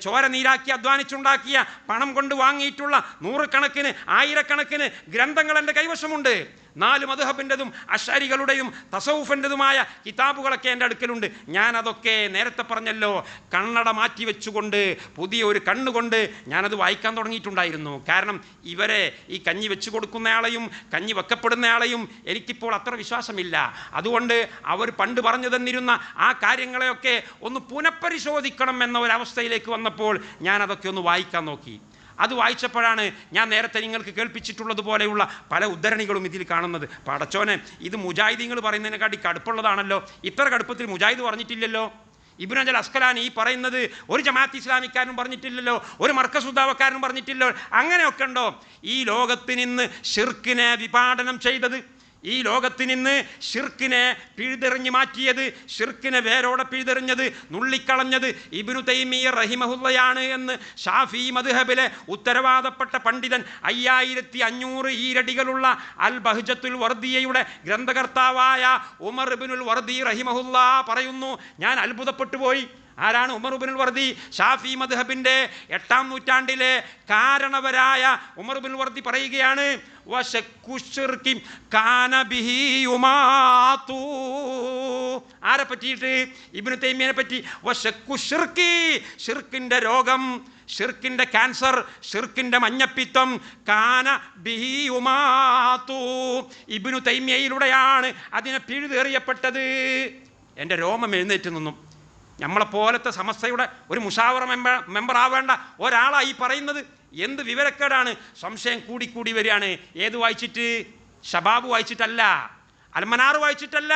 ചോര നീരാക്കി അധ്വാനിച്ചുണ്ടാക്കിയ പണം കൊണ്ട് വാങ്ങിയിട്ടുള്ള നൂറുകണക്കിന് ആയിരക്കണക്കിന് ഗ്രന്ഥങ്ങൾ എൻ്റെ കൈവശമുണ്ട്. 4 മദ്ഹബിൻ്റെതും അശ്അരികളുടെയും തസവുഫിൻ്റെതുമായ കിതാബുകളൊക്കെ എൻ്റെ അടുക്കലുണ്ട്. ഞാനതൊക്കെ നേരത്തെ പറഞ്ഞല്ലോ, കണ്ണട മാറ്റി വെച്ചുകൊണ്ട് പുതിയ ഒരു കണ്ണുകൊണ്ട് ഞാനത് വായിക്കാൻ തുടങ്ങിയിട്ടുണ്ടായിരുന്നു. കാരണം ഇവരെ ഈ കഞ്ഞി വെച്ച് കൊടുക്കുന്നയാളെയും കഞ്ഞി വെക്കപ്പെടുന്നയാളെയും എനിക്കിപ്പോൾ അത്ര വിശ്വാസമില്ല. അതുകൊണ്ട് അവർ പണ്ട് പറഞ്ഞു തന്നിരുന്ന ആ കാര്യങ്ങളെയൊക്കെ ഒന്ന് പുനഃപരിശോധിക്കണം എന്ന ഒരവസ്ഥയിലേക്ക് വന്നപ്പോൾ ഞാനതൊക്കെ ഒന്ന് വായിക്കാൻ നോക്കി. അത് വായിച്ചപ്പോഴാണ് ഞാൻ നേരത്തെ നിങ്ങൾക്ക് കേൾപ്പിച്ചിട്ടുള്ളതുപോലെയുള്ള പല ഉദ്ധരണികളും ഇതിൽ കാണുന്നത്. പടച്ചോനെ, ഇത് മുജാഹിദീങ്ങൾ പറയുന്നതിനെക്കാട്ടി കടുപ്പുള്ളതാണല്ലോ. ഇത്ര കടുപ്പത്തിൽ മുജാഹിദ് പറഞ്ഞിട്ടില്ലല്ലോ. ഇബ്നു ഹജർ അസ്കലാനി ഈ പറയുന്നത് ഒരു ജമാഅത്ത് ഇസ്ലാമിക്കാരനും പറഞ്ഞിട്ടില്ലല്ലോ, ഒരു മർക്കസുദ്ദാവക്കാരനും പറഞ്ഞിട്ടില്ലല്ലോ. അങ്ങനെയൊക്കെ ഉണ്ടോ? ഈ ലോകത്തിന് ഇന്ന് ശിർക്കിനെ വിഭാടനം ചെയ്തത്, ഈ ലോകത്തിന് ഇന്ന് ഷിർക്കിനെ പിഴുതെറിഞ്ഞ് മാറ്റിയത്, ഷിർക്കിനെ വേരോടെ പിഴുതെറിഞ്ഞത്, നുള്ളിക്കളഞ്ഞത് ഇബ്നു തൈമിയ്യ റഹിമഹുല്ലയാണ് എന്ന് ഷാഫി മദ്ഹബിലെ ഉത്തരവാദപ്പെട്ട പണ്ഡിതൻ 5500 ഈരടികളുള്ള അൽ ബഹ്ജത്തുൽ വർദിയയുടെ ഗ്രന്ഥകർത്താവായ ഉമർ ഇബ്നുൽ വർദി റഹിമഹുല്ല പറയുന്നു. ഞാൻ അത്ഭുതപ്പെട്ടു പോയി. ആരാണ് ഉമർ ഇബ്നുൽ വർദി? ഷാഫി മദ്ഹബിൻ്റെ 8ാം നൂറ്റാണ്ടിലെ കാരണവരായ ഉമർ ഇബ്നുൽ വർദി പറയുകയാണ്, ആരെ പറ്റിയിട്ട്? ഇബ്നു തൈമിയയെ പറ്റി. ഷിർക്കിന്റെ രോഗം, ഷിർക്കിന്റെ ക്യാൻസർ, ഷിർക്കിന്റെ മഞ്ഞപ്പിത്തം കാന ബിഹി ഉമാതു, ഇബ്നു തൈമിയയിലൂടെയാണ് അതിനെ പിഴുതെറിയപ്പെട്ടത്. എൻ്റെ രോമം എഴുന്നേറ്റ് നിന്നും. നമ്മളെപ്പോലത്തെ സമസ്തയുടെ ഒരു മുഷാവറ മെമ്പർ ആവേണ്ട ഒരാളായി പറയുന്നത്. എന്ത് വിവരക്കേടാണ്! സംശയം കൂടിക്കൂടി വരികയാണ്. ഏത് വായിച്ചിട്ട്? ഷബാബ് വായിച്ചിട്ടല്ല, അൽമനാർ വായിച്ചിട്ടല്ല,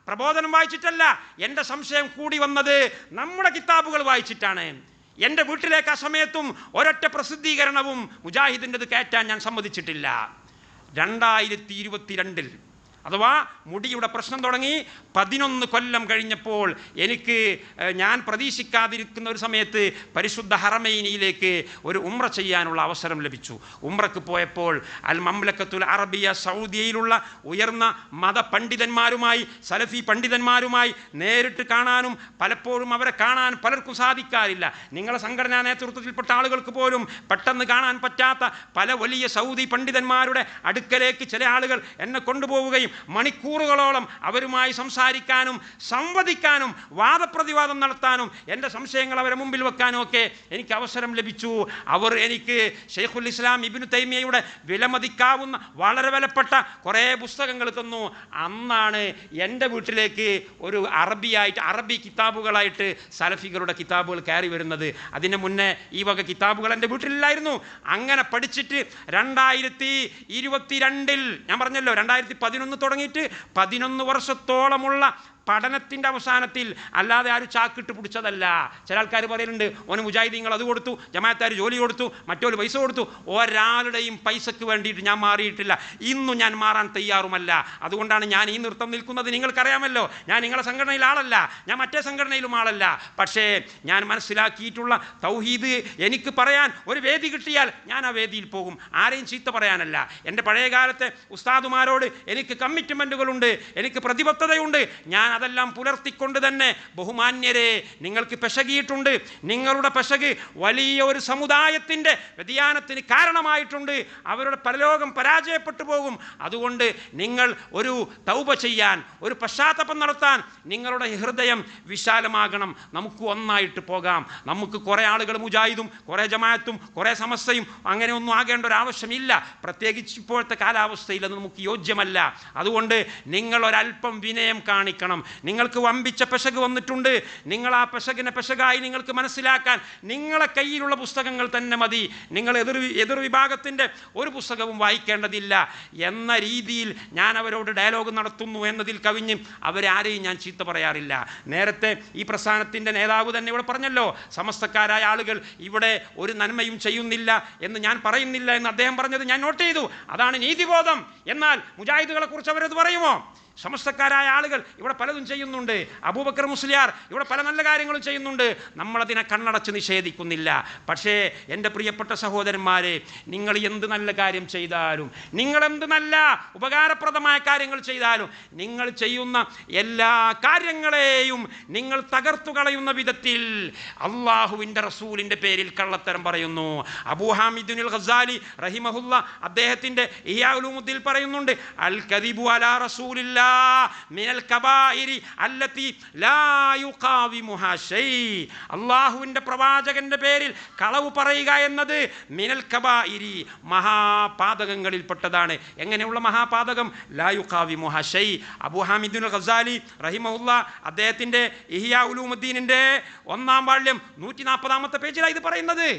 പ്രബോധനം വായിച്ചിട്ടല്ല. എൻ്റെ സംശയം കൂടി വന്നത് നമ്മുടെ കിതാബുകൾ വായിച്ചിട്ടാണ്. എൻ്റെ വീട്ടിലേക്ക് ആ സമയത്തും ഒരൊറ്റ പ്രസിദ്ധീകരണവും മുജാഹിദിൻ്റെത് കയറ്റാൻ ഞാൻ സമ്മതിച്ചിട്ടില്ല. 2022 അഥവാ മുടിയുടെ പ്രശ്നം തുടങ്ങി 11 കൊല്ലം കഴിഞ്ഞപ്പോൾ ഞാൻ പ്രതീക്ഷിക്കാതിരിക്കുന്ന ഒരു സമയത്ത് പരിശുദ്ധ ഹറമൈനിയിലേക്ക് ഒരു ഉംറ ചെയ്യാനുള്ള അവസരം ലഭിച്ചു. ഉംറക്ക് പോയപ്പോൾ അൽ മംലക്കത്തുൽ അറബിയ സൗദിയയിലുള്ള ഉയർന്ന മതപണ്ഡിതന്മാരുമായി, സലഫി പണ്ഡിതന്മാരുമായി നേരിട്ട് കാണാനും പലപ്പോഴും അവരെ കാണാൻ പലർക്കും സാധിക്കാറില്ല. നിങ്ങളെ സംഘടനാ നേതൃത്വത്തിൽപ്പെട്ട ആളുകൾക്ക് പോലും പെട്ടെന്ന് കാണാൻ പറ്റാത്ത പല വലിയ സൗദി പണ്ഡിതന്മാരുടെ അടുക്കലേക്ക് ചില ആളുകൾ എന്നെ കൊണ്ടുപോവുകയും മണിക്കൂറുകളോളം അവരുമായി സംസാരിക്കാനും സംവദിക്കാനും വാദപ്രതിവാദം നടത്താനും എൻ്റെ സംശയങ്ങൾ അവരെ മുമ്പിൽ വെക്കാനും ഒക്കെ എനിക്ക് അവസരം ലഭിച്ചു. അവർ എനിക്ക് ഷെയ്ഖുൽ ഇസ്ലാം ഇബ്നു തൈമിയയുടെ വിലമതിക്കാവുന്ന വളരെ വിലപ്പെട്ട കുറേ പുസ്തകങ്ങൾ തന്നു. അന്നാണ് എൻ്റെ വീട്ടിലേക്ക് ഒരു അറബി കിതാബുകളായിട്ട് സലഫികളുടെ കിതാബുകൾ കയറി വരുന്നത്. അതിന് മുന്നേ ഈ വക കിതാബുകൾ എൻ്റെ വീട്ടിലില്ലായിരുന്നു. അങ്ങനെ പഠിച്ചിട്ട് 2022 ഞാൻ പറഞ്ഞല്ലോ, 2011 തുടങ്ങിയിട്ട് 11 വർഷത്തോളമുള്ള പഠനത്തിൻ്റെ അവസാനത്തിൽ, അല്ലാതെ ആരും ചാക്കിട്ട് പിടിച്ചതല്ല. ചില ആൾക്കാർ പറയലുണ്ട്, ഓന് മുജാഹിദീങ്ങൾ അത് കൊടുത്തു, ജമാഅത്താർ ജോലി കൊടുത്തു, മറ്റൊരു പൈസ കൊടുത്തു. ഒരാളുടെയും പൈസക്ക് വേണ്ടിയിട്ട് ഞാൻ മാറിയിട്ടില്ല. ഇന്നും ഞാൻ മാറാൻ തയ്യാറുമല്ല. അതുകൊണ്ടാണ് ഞാൻ ഈ നൃത്തം നിൽക്കുന്നത്. നിങ്ങൾക്കറിയാമല്ലോ, ഞാൻ നിങ്ങളെ സംഘടനയിൽ ആളല്ല, ഞാൻ മറ്റേ സംഘടനയിലും ആളല്ല. പക്ഷേ ഞാൻ മനസ്സിലാക്കിയിട്ടുള്ള തൗഹീദ് എനിക്ക് പറയാൻ ഒരു വേദി കിട്ടിയാൽ ഞാൻ ആ വേദിയിൽ പോകും. ആരെയും ചീത്ത പറയാനല്ല. എൻ്റെ പഴയകാലത്തെ ഉസ്താദുമാരോട് എനിക്ക് കമ്മിറ്റ്മെൻറ്റുകളുണ്ട്, എനിക്ക് പ്രതിബദ്ധതയുണ്ട്. ഞാൻ അതെല്ലാം പുലർത്തിക്കൊണ്ട് തന്നെ, ബഹുമാന്യരെ, നിങ്ങൾക്ക് പെശകിയിട്ടുണ്ട്. നിങ്ങളുടെ പെശക് വലിയ ഒരു സമുദായത്തിൻ്റെ വ്യതിയാനത്തിന് കാരണമായിട്ടുണ്ട്. അവരുടെ പരലോകം പരാജയപ്പെട്ടു പോകും. അതുകൊണ്ട് നിങ്ങൾ ഒരു തൗബ ചെയ്യാൻ, ഒരു പശ്ചാത്തലം നടത്താൻ നിങ്ങളുടെ ഹൃദയം വിശാലമാകണം. നമുക്ക് ഒന്നായിട്ട് പോകാം. നമുക്ക് കുറേ ആളുകൾ മുജാഹിദും കുറേ ജമാഅത്തും കുറേ സമസ്തയും അങ്ങനെ ഒന്നും ആകേണ്ട ഒരു ആവശ്യമില്ല. പ്രത്യേകിച്ച് ഇപ്പോഴത്തെ കാലാവസ്ഥയിൽ അത് നമുക്ക് യോജ്യമല്ല. അതുകൊണ്ട് നിങ്ങൾ ഒരല്പം വിനയം കാണിക്കണം. നിങ്ങൾക്ക് വമ്പിച്ച പെശക് വന്നിട്ടുണ്ട്. നിങ്ങൾ ആ പെശകിനെ പെശകായി നിങ്ങൾക്ക് മനസ്സിലാക്കാൻ നിങ്ങളെ കയ്യിലുള്ള പുസ്തകങ്ങൾ തന്നെ മതി. നിങ്ങൾ എതിർ വിഭാഗത്തിൻ്റെ ഒരു പുസ്തകവും വായിക്കേണ്ടതില്ല എന്ന രീതിയിൽ ഞാൻ അവരോട് ഡയലോഗ് നടത്തുന്നു എന്നതിൽ കവിഞ്ഞ് അവരാരെയും ഞാൻ ചീത്ത പറയാറില്ല. നേരത്തെ ഈ പ്രസ്ഥാനത്തിൻ്റെ നേതാവ് തന്നെ ഇവിടെ പറഞ്ഞല്ലോ, സമസ്തക്കാരായ ആളുകൾ ഇവിടെ ഒരു നന്മയും ചെയ്യുന്നില്ല എന്ന് ഞാൻ പറയുന്നില്ല എന്ന് അദ്ദേഹം പറഞ്ഞത് ഞാൻ നോട്ട് ചെയ്തു. അതാണ് നീതിബോധം. എന്നാൽ മുജാഹിദുകളെ കുറിച്ച് അവരത് പറയുമോ? സമസ്തക്കാരായ ആളുകൾ ഇവിടെ പലതും ചെയ്യുന്നുണ്ട്. അബൂബക്കർ മുസ്ലിയാർ ഇവിടെ പല നല്ല കാര്യങ്ങളും ചെയ്യുന്നുണ്ട്. നമ്മളതിനെ കണ്ണടച്ച് നിഷേധിക്കുന്നില്ല. പക്ഷേ എൻ്റെ പ്രിയപ്പെട്ട സഹോദരന്മാരെ, നിങ്ങൾ എന്ത് നല്ല കാര്യം ചെയ്താലും, നിങ്ങളെന്ത് നല്ല ഉപകാരപ്രദമായ കാര്യങ്ങൾ ചെയ്താലും, നിങ്ങൾ ചെയ്യുന്ന എല്ലാ കാര്യങ്ങളെയും നിങ്ങൾ തകർത്തു കളയുന്ന വിധത്തിൽ അള്ളാഹുവിൻ്റെ റസൂലിൻ്റെ പേരിൽ കള്ളത്തരം പറയുന്നു. അബൂ ഹാമിദുൽ ഗസാലി റഹിമഹുല്ല അദ്ദേഹത്തിൻ്റെ ഇഹ്യാ ഉലൂമുദ്ദീൻ പറയുന്നുണ്ട്, അൽ കദിബു അലാ റസൂലില്ലാ മിനൽ കബായിരി അല്ലതി ലാ യുഖാവിമുഹാ ശൈ. അല്ലാഹുവിൻ്റെ പ്രവാചകന്റെ പേരിൽ കളവ് പറയുക എന്നത് മിനൽ കബായിരി മഹാപാതകങ്ങളിൽപ്പെട്ടതാണ്. എങ്ങനെയുള്ള മഹാപാതകം? ലാ യുഖാവിമുഹാ ശൈ. അബൂ ഹാമിദുൽ ഗസാലി റഹിമഹുല്ല അദ്ദേഹത്തിൻ്റെ ഇഹ്യാ ഉലൂമുദ്ദീനിൻ്റെ 1-ാം വാള്യം 140-ാമത്തെ പേജിലാണ് ഇത് പറയുന്നത്.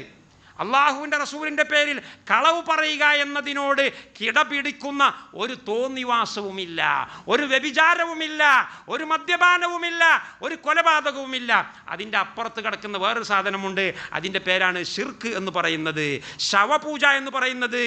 അള്ളാഹുവിൻ്റെ റസൂലിൻ്റെ പേരിൽ കളവ് പറയുക എന്നതിനോട് കിടപിടിക്കുന്ന ഒരു തോന്നിവാസവുമില്ല, ഒരു വ്യഭിചാരവുമില്ല, ഒരു മദ്യപാനവുമില്ല, ഒരു കൊലപാതകവുമില്ല. അതിൻ്റെ അപ്പുറത്ത് കിടക്കുന്ന വേറൊരു സാധനമുണ്ട്. അതിൻ്റെ പേരാണ് ശിർക്ക് എന്ന് പറയുന്നത്, ശവപൂജ എന്ന് പറയുന്നത്,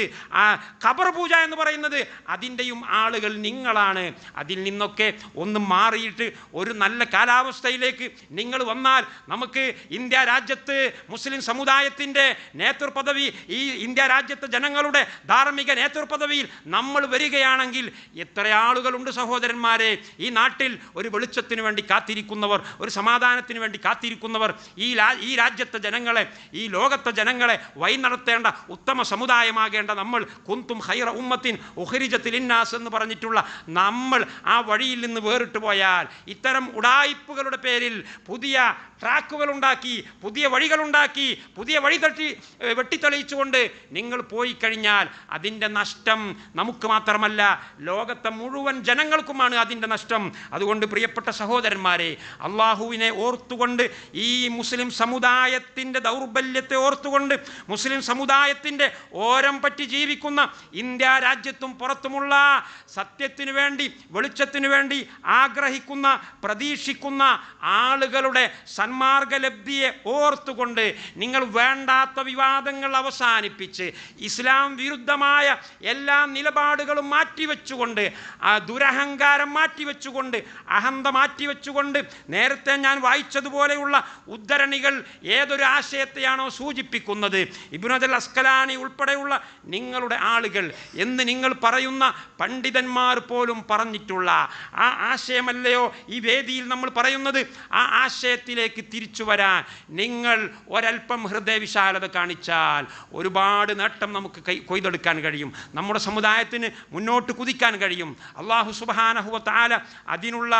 ഖബർ പൂജ എന്ന് പറയുന്നത്. അതിൻ്റെയും ആളുകൾ നിങ്ങളാണ്. അതിൽ നിന്നൊക്കെ ഒന്ന് മാറിയിട്ട് ഒരു നല്ല കാലാവസ്ഥയിലേക്ക് നിങ്ങൾ വന്നാൽ നമുക്ക് ഇന്ത്യ രാജ്യത്ത് മുസ്ലിം സമുദായത്തിൻ്റെ നേതൃപദവി, ഈ ഇന്ത്യ രാജ്യത്തെ ജനങ്ങളുടെ ധാർമ്മിക നേതൃപദവിയിൽ നമ്മൾ വരികയാണെങ്കിൽ എത്ര ആളുകളുണ്ട് സഹോദരന്മാരെ ഈ നാട്ടിൽ ഒരു വെളിച്ചത്തിന് വേണ്ടി കാത്തിരിക്കുന്നവർ, ഒരു സമാധാനത്തിന് വേണ്ടി കാത്തിരിക്കുന്നവർ. ഈ രാജ്യത്തെ ജനങ്ങളെ, ഈ ലോകത്തെ ജനങ്ങളെ വഴി നടത്തേണ്ട ഉത്തമ സമുദായമാകേണ്ട നമ്മൾ, കുന്തും ഖൈറ ഉമ്മത്തിൻ ഉഖ്രിജത് ലിന്നാസ് എന്ന് പറഞ്ഞിട്ടുള്ള നമ്മൾ ആ വഴിയിൽ നിന്ന് വേറിട്ട് പോയാൽ, ഇത്തരം ഉടായിപ്പുകളുടെ പേരിൽ പുതിയ ട്രാക്കുകൾ ഉണ്ടാക്കി, പുതിയ വഴികളുണ്ടാക്കി, പുതിയ വഴി വെട്ടിത്തെളിയിച്ചുകൊണ്ട് നിങ്ങൾ പോയി കഴിഞ്ഞാൽ അതിൻ്റെ നഷ്ടം നമുക്ക് മാത്രമല്ല, ലോകത്തെ മുഴുവൻ ജനങ്ങൾക്കുമാണ് അതിൻ്റെ നഷ്ടം. അതുകൊണ്ട് പ്രിയപ്പെട്ട സഹോദരന്മാരെ, അള്ളാഹുവിനെ ഓർത്തുകൊണ്ട്, ഈ മുസ്ലിം സമുദായത്തിൻ്റെ ദൗർബല്യത്തെ ഓർത്തുകൊണ്ട്, മുസ്ലിം സമുദായത്തിൻ്റെ ഓരം പറ്റി ജീവിക്കുന്ന ഇന്ത്യ രാജ്യത്തും പുറത്തുമുള്ള സത്യത്തിനു വേണ്ടി, വെളിച്ചത്തിനു വേണ്ടി ആഗ്രഹിക്കുന്ന, പ്രതീക്ഷിക്കുന്ന ആളുകളുടെ സന്മാർഗലബ്ധിയെ ഓർത്തുകൊണ്ട് നിങ്ങൾ വേണ്ടാത്ത വിവാദങ്ങൾ അവസാനിപ്പിച്ച് ഇസ്ലാം വിരുദ്ധമായ എല്ലാ നിലപാടുകളും മാറ്റിവെച്ചുകൊണ്ട്, ദുരഹങ്കാരം മാറ്റിവെച്ചുകൊണ്ട്, അഹന്ത മാറ്റിവെച്ചുകൊണ്ട്, നേരത്തെ ഞാൻ വായിച്ചതുപോലെയുള്ള ഉദ്ധരണികൾ ഏതൊരു ആശയത്തെയാണോ സൂചിപ്പിക്കുന്നത്, ഇബ്നു ഹജർ അസ്കലാനി ഉൾപ്പെടെയുള്ള നിങ്ങളുടെ ആളുകൾ എന്ന് നിങ്ങൾ പറയുന്ന പണ്ഡിതന്മാർ പോലും പറഞ്ഞിട്ടുള്ള ആ ആശയമല്ലയോ ഈ വേദിയിൽ നമ്മൾ പറയുന്നത്? ആ ആശയത്തിലേക്ക് തിരിച്ചു വരാൻ നിങ്ങൾ ഒരൽപ്പം ഹൃദയവിശാലത കാണിച്ചാൽ ഒരുപാട് നേട്ടം നമുക്ക് കൊയ്തെടുക്കാൻ കഴിയും. നമ്മുടെ സമുദായത്തിന് മുന്നോട്ട് കുതിക്കാൻ കഴിയും. അല്ലാഹു സുബ്ഹാനഹു വ തആല അതിനുള്ള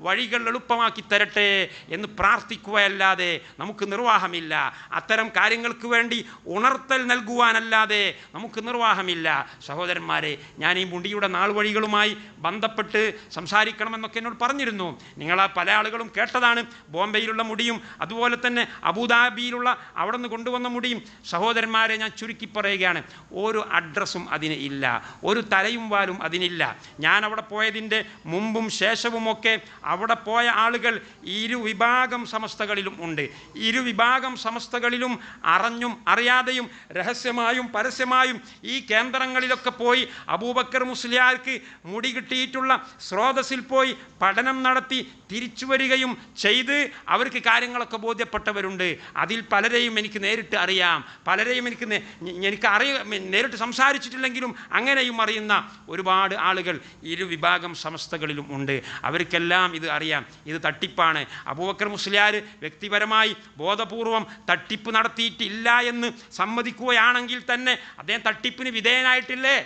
വഴികൾ എളുപ്പമാക്കി തരട്ടെ എന്ന് പ്രാർത്ഥിക്കുകയല്ലാതെ നമുക്ക് നിർവാഹമില്ല. അത്തരം കാര്യങ്ങൾക്ക് വേണ്ടി ഉണർത്തൽ നൽകുവാനല്ലാതെ നമുക്ക് നിർവാഹമില്ല. സഹോദരന്മാരെ, ഞാൻ ഈ മുടിയുടെ നാൾ വഴികളുമായി ബന്ധപ്പെട്ട് സംസാരിക്കണമെന്നൊക്കെ എന്നോട് പറഞ്ഞിരുന്നു. നിങ്ങൾ പല ആളുകളും കേട്ടതാണ്. ബോംബെയിലുള്ള മുടിയും അതുപോലെ തന്നെ അബുദാബിയിലുള്ള അവിടെ നിന്ന് കൊണ്ടുവന്ന മുടിയും. സഹോദരന്മാരെ, ഞാൻ ചുരുക്കി പറയുകയാണ്, ഒരു അഡ്രസ്സും അതിന് ഇല്ല, ഒരു തലയും വാലും അതിനില്ല. ഞാൻ അവിടെ പോയതിൻ്റെ മുമ്പും ശേഷവുമൊക്കെ അവിടെ പോയ ആളുകൾ ഇരുവിഭാഗം സമസ്തകളിലും ഉണ്ട്. ഇരുവിഭാഗം സമസ്തകളിലും അറിഞ്ഞും അറിയാതെയും രഹസ്യമായും പരസ്യമായും ഈ കേന്ദ്രങ്ങളിലൊക്കെ പോയി അബൂബക്കർ മുസ്ലിയാർക്ക് മുടി കിട്ടിയിട്ടുള്ള സ്രോതസ്സിൽ പോയി പഠനം നടത്തി തിരിച്ചു വരികയും ചെയ്ത് അവർക്ക് കാര്യങ്ങളൊക്കെ ബോധ്യപ്പെട്ടവരുണ്ട്. അതിൽ പലരെയും എനിക്ക് നേരിട്ട് അറിയാം, പലരെയും എനിക്ക് നേരിട്ട് സംസാരിച്ചിട്ടില്ലെങ്കിലും അങ്ങനെയും അറിയുന്ന ഒരുപാട് ആളുകൾ ഇരുവിഭാഗം സമസ്തകളിലും ഉണ്ട്. അവർക്കെല്ലാം ഇത് അറിയാം, ഇത് തട്ടിപ്പാണ്. അബൂബക്കർ മുസ്ലിയാർ വ്യക്തിപരമായി ബോധപൂർവം തട്ടിപ്പ് നടത്തിയിട്ടില്ല എന്ന് സമ്മതിക്കുകയാണെങ്കിൽ തന്നെ അദ്ദേഹം തട്ടിപ്പിന് വിധേയനായിട്ടില്ലേ?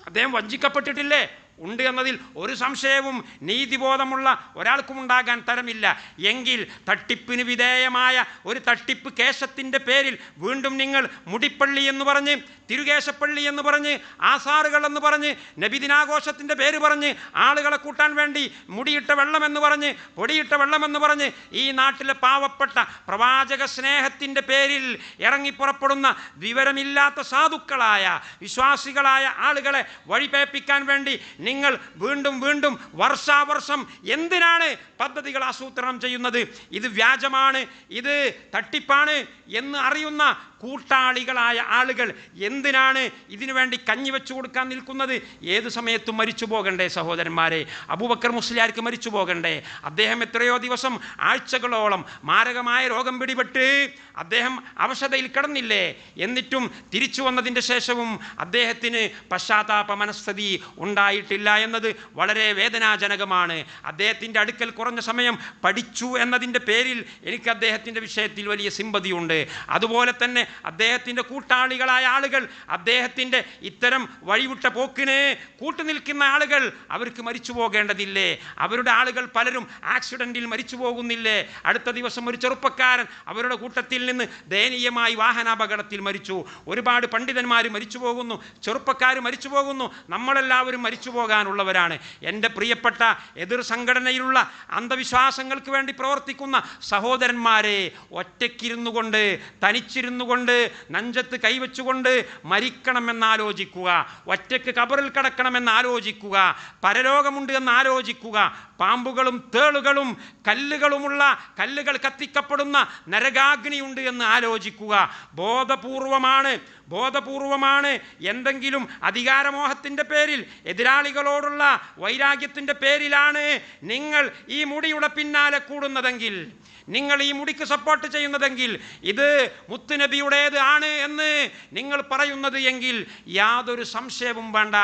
അദ്ദേഹം വഞ്ചിക്കപ്പെട്ടിട്ടില്ലേ? ഉണ്ട് എന്നതിൽ ഒരു സംശയവും നീതിബോധമുള്ള ഒരാൾക്കും ഉണ്ടാകാൻ തരമില്ല. എങ്കിൽ തട്ടിപ്പിന് വിധേയമായ ഒരു തട്ടിപ്പ് കേശത്തിൻ്റെ പേരിൽ വീണ്ടും നിങ്ങൾ മുടിപ്പള്ളി എന്ന് പറഞ്ഞ്, തിരുകേശപ്പള്ളി എന്ന് പറഞ്ഞ്, ആസാറുകൾ എന്ന് പറഞ്ഞ്, നബിദിനാഘോഷത്തിൻ്റെ പേര് പറഞ്ഞ് ആളുകളെ കൂട്ടാൻ വേണ്ടി മുടിയിട്ട വെള്ളമെന്ന് പറഞ്ഞ്, പൊടിയിട്ട വെള്ളമെന്ന് പറഞ്ഞ് ഈ നാട്ടിലെ പാവപ്പെട്ട പ്രവാചക സ്നേഹത്തിൻ്റെ പേരിൽ ഇറങ്ങിപ്പുറപ്പെടുന്ന വിവരമില്ലാത്ത സാധുക്കളായ വിശ്വാസികളായ ആളുകളെ വഴിപേപ്പിക്കാൻ വേണ്ടി നിങ്ങൾ വീണ്ടും വീണ്ടും വർഷാവർഷം എന്തിനാണ് പദ്ധതികൾ ആസൂത്രണം ചെയ്യുന്നത്? ഇത് വ്യാജമാണ്, ഇത് തട്ടിപ്പാണ് എന്ന് അറിയുന്ന കൂട്ടാളികളായ ആളുകൾ എന്തിനാണ് ഇതിനു വേണ്ടി കഞ്ഞി വെച്ചു കൊടുക്കാൻ നിൽക്കുന്നത്? ഏത് സമയത്തും മരിച്ചു പോകണ്ടേ സഹോദരന്മാരെ? അബൂബക്കർ മുസ്ലിയാർക്ക് മരിച്ചു പോകണ്ടേ? അദ്ദേഹം എത്രയോ ദിവസം, ആഴ്ചകളോളം മാരകമായ രോഗം പിടിപെട്ട് അദ്ദേഹം അവശതയിൽ കിടന്നില്ലേ? എന്നിട്ടും തിരിച്ചു വന്നതിൻ്റെ ശേഷവും അദ്ദേഹത്തിന് പശ്ചാത്താപ മനസ്ഥിതി ഉണ്ടായിട്ടില്ല എന്നത് വളരെ വേദനാജനകമാണ്. അദ്ദേഹത്തിൻ്റെ അടുക്കൽ കുറഞ്ഞ സമയം പഠിച്ചു എന്നതിൻ്റെ പേരിൽ എനിക്ക് അദ്ദേഹത്തിൻ്റെ വിഷയത്തിൽ വലിയ സിമ്പതിയുണ്ട്. അതുപോലെ തന്നെ അദ്ദേഹത്തിൻ്റെ കൂട്ടാളികളായ ആളുകൾ, അദ്ദേഹത്തിൻ്റെ ഇത്തരം വഴിവിട്ട പോക്കിന് കൂട്ടുനിൽക്കുന്ന ആളുകൾ, അവർക്ക് മരിച്ചു പോകേണ്ടതില്ലേ? അവരുടെ ആളുകൾ പലരും ആക്സിഡൻറ്റിൽ മരിച്ചു പോകുന്നില്ലേ? അടുത്ത ദിവസം ഒരു ചെറുപ്പക്കാരൻ അവരുടെ കൂട്ടത്തിൽ നിന്ന് ദയനീയമായി വാഹനാപകടത്തിൽ മരിച്ചു. ഒരുപാട് പണ്ഡിതന്മാർ മരിച്ചു പോകുന്നു, ചെറുപ്പക്കാർ മരിച്ചു പോകുന്നു, നമ്മളെല്ലാവരും മരിച്ചു പോകാനുള്ളവരാണ്. എൻ്റെ പ്രിയപ്പെട്ട എതിർ സംഘടനയിലുള്ള അന്ധവിശ്വാസങ്ങൾക്ക് വേണ്ടി പ്രവർത്തിക്കുന്ന സഹോദരന്മാരെ, ഒറ്റയ്ക്കിരുന്നു കൊണ്ട്, തനിച്ചിരുന്നു കൊണ്ട്, നെഞ്ചത്ത് കൈവച്ചുകൊണ്ട് മരിക്കണമെന്നാലോചിക്കുക, ഒറ്റയ്ക്ക് കബറിൽ കിടക്കണമെന്ന് ആലോചിക്കുക, പരലോകമുണ്ട് എന്ന് ആലോചിക്കുക, പാമ്പുകളും തേളുകളും കല്ലുകൾ കത്തിക്കപ്പെടുന്ന നരകാഗ്നിയുണ്ട് എന്ന് ആലോചിക്കുക. ബോധപൂർവമാണ് എന്തെങ്കിലും അധികാരമോഹത്തിൻ്റെ പേരിൽ, എതിരാളികളോടുള്ള വൈരാഗ്യത്തിൻ്റെ പേരിലാണ് നിങ്ങൾ ഈ മുടിയുടെ പിന്നാലെ കൂടുന്നതെങ്കിൽ, നിങ്ങൾ ഈ മുടിക്ക് സപ്പോർട്ട് ചെയ്യുന്നതെങ്കിൽ, ഇത് മുത്തുനബിയുടേത് ആണ് എന്ന് നിങ്ങൾ പറയുന്നത് എങ്കിൽ യാതൊരു സംശയവും വേണ്ട,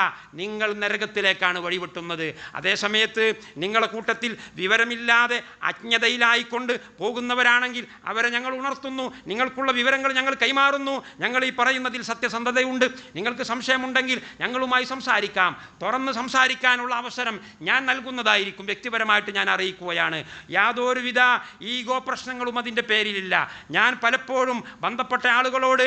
നിങ്ങൾ നരകത്തിലേക്കാണ് വഴിവെട്ടുന്നത്. അതേസമയത്ത് നിങ്ങളുടെ കൂട്ടത്തിൽ വിവരമില്ലാതെ അജ്ഞതയിലായിക്കൊണ്ട് പോകുന്നവരാണെങ്കിൽ അവരെ ഞങ്ങൾ ഉണർത്തുന്നു, നിങ്ങൾക്കുള്ള വിവരങ്ങൾ ഞങ്ങൾ കൈമാറുന്നു, ഞങ്ങൾ ഈ പറയുന്നതിൽ സത്യസന്ധതയുണ്ട്, നിങ്ങൾക്ക് സംശയമുണ്ടെങ്കിൽ ഞങ്ങളുമായി സംസാരിക്കാം, തുറന്ന് സംസാരിക്കാനുള്ള അവസരം ഞാൻ നൽകുന്നതായിരിക്കും. വ്യക്തിപരമായിട്ട് ഞാൻ അറിയിക്കുകയാണ്. യാതൊരുവിധ ഈഗോ പ്രശ്നങ്ങളും അതിൻ്റെ പേരിലില്ല. ഞാൻ പലപ്പോഴും ബന്ധപ്പെട്ട ആളുകളോട്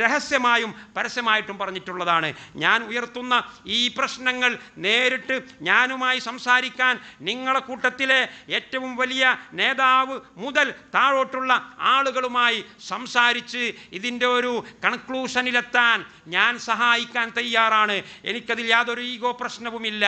രഹസ്യമായും പരസ്യമായിട്ടും പറഞ്ഞിട്ടുള്ളതാണ്, ഞാൻ ഉയർത്തുന്ന ഈ പ്രശ്നങ്ങൾ നേരിട്ട് ഞാനുമായി സംസാരിക്കാൻ നിങ്ങളെ കൂട്ടത്തിലെ ഏറ്റവും വലിയ നേതാവ് മുതൽ താഴോട്ടുള്ള ആളുകളുമായി സംസാരിച്ച് ഇതിൻ്റെ ഒരു കൺക്ലൂഷനിലെത്താൻ ഞാൻ സഹായിക്കാൻ തയ്യാറാണ്. എനിക്കതിൽ യാതൊരു ഈഗോ പ്രശ്നവുമില്ല.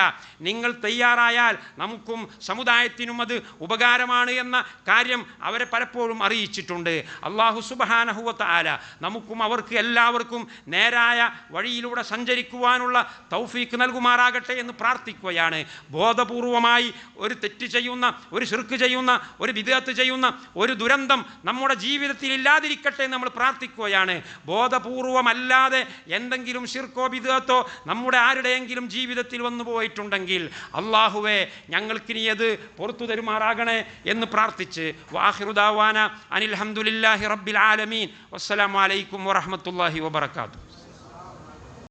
നിങ്ങൾ തയ്യാറായാൽ നമുക്കും സമുദായത്തിനും അത് ഉപകാരമാണ് എന്ന കാര്യം അവരെ പലപ്പോഴും അറിയിച്ചിട്ടുണ്ട്. അല്ലാഹു സുബ്ഹാനഹു വ തആല നമുക്കും അവർക്ക് എല്ലാവർക്കും നേരായ വഴിയിലൂടെ സഞ്ചരിക്കുവാനുള്ള തൗഫീക്ക് നൽകുമാറാകട്ടെ എന്ന് പ്രാർത്ഥിക്കുകയാണ്. ബോധപൂർവമായി ഒരു തെറ്റ് ചെയ്യുന്ന, ഒരു ശിർക്ക് ചെയ്യുന്ന, ഒരു ബിദ്അത്ത് ചെയ്യുന്ന ഒരു ദുരന്തം നമ്മുടെ ജീവിതത്തിൽ ഇല്ലാതിരിക്കട്ടെ എന്ന് നമ്മൾ പ്രാർത്ഥിക്കുകയാണ്. ബോധപൂർവമല്ലാതെ എന്തെങ്കിലും ശിർക്കോ ബിദ്അത്തോ നമ്മുടെ ആരുടെയെങ്കിലും ജീവിതത്തിൽ വന്നു പോയിട്ടുണ്ടെങ്കിൽ അല്ലാഹുവേ ഞങ്ങൾക്കിനി അത് പുറത്തു തരുമാറാകണേ എന്ന് പ്രാർത്ഥിച്ച് വാഖിറു ദഅവാന അനിൽ ഹംദുലില്ലാഹി റബ്ബിൽ ആലമീൻ. വസ്സലാമു അലൈക്കും വറഹ്മത്തുള്ളാഹി വബറകാതുഹു.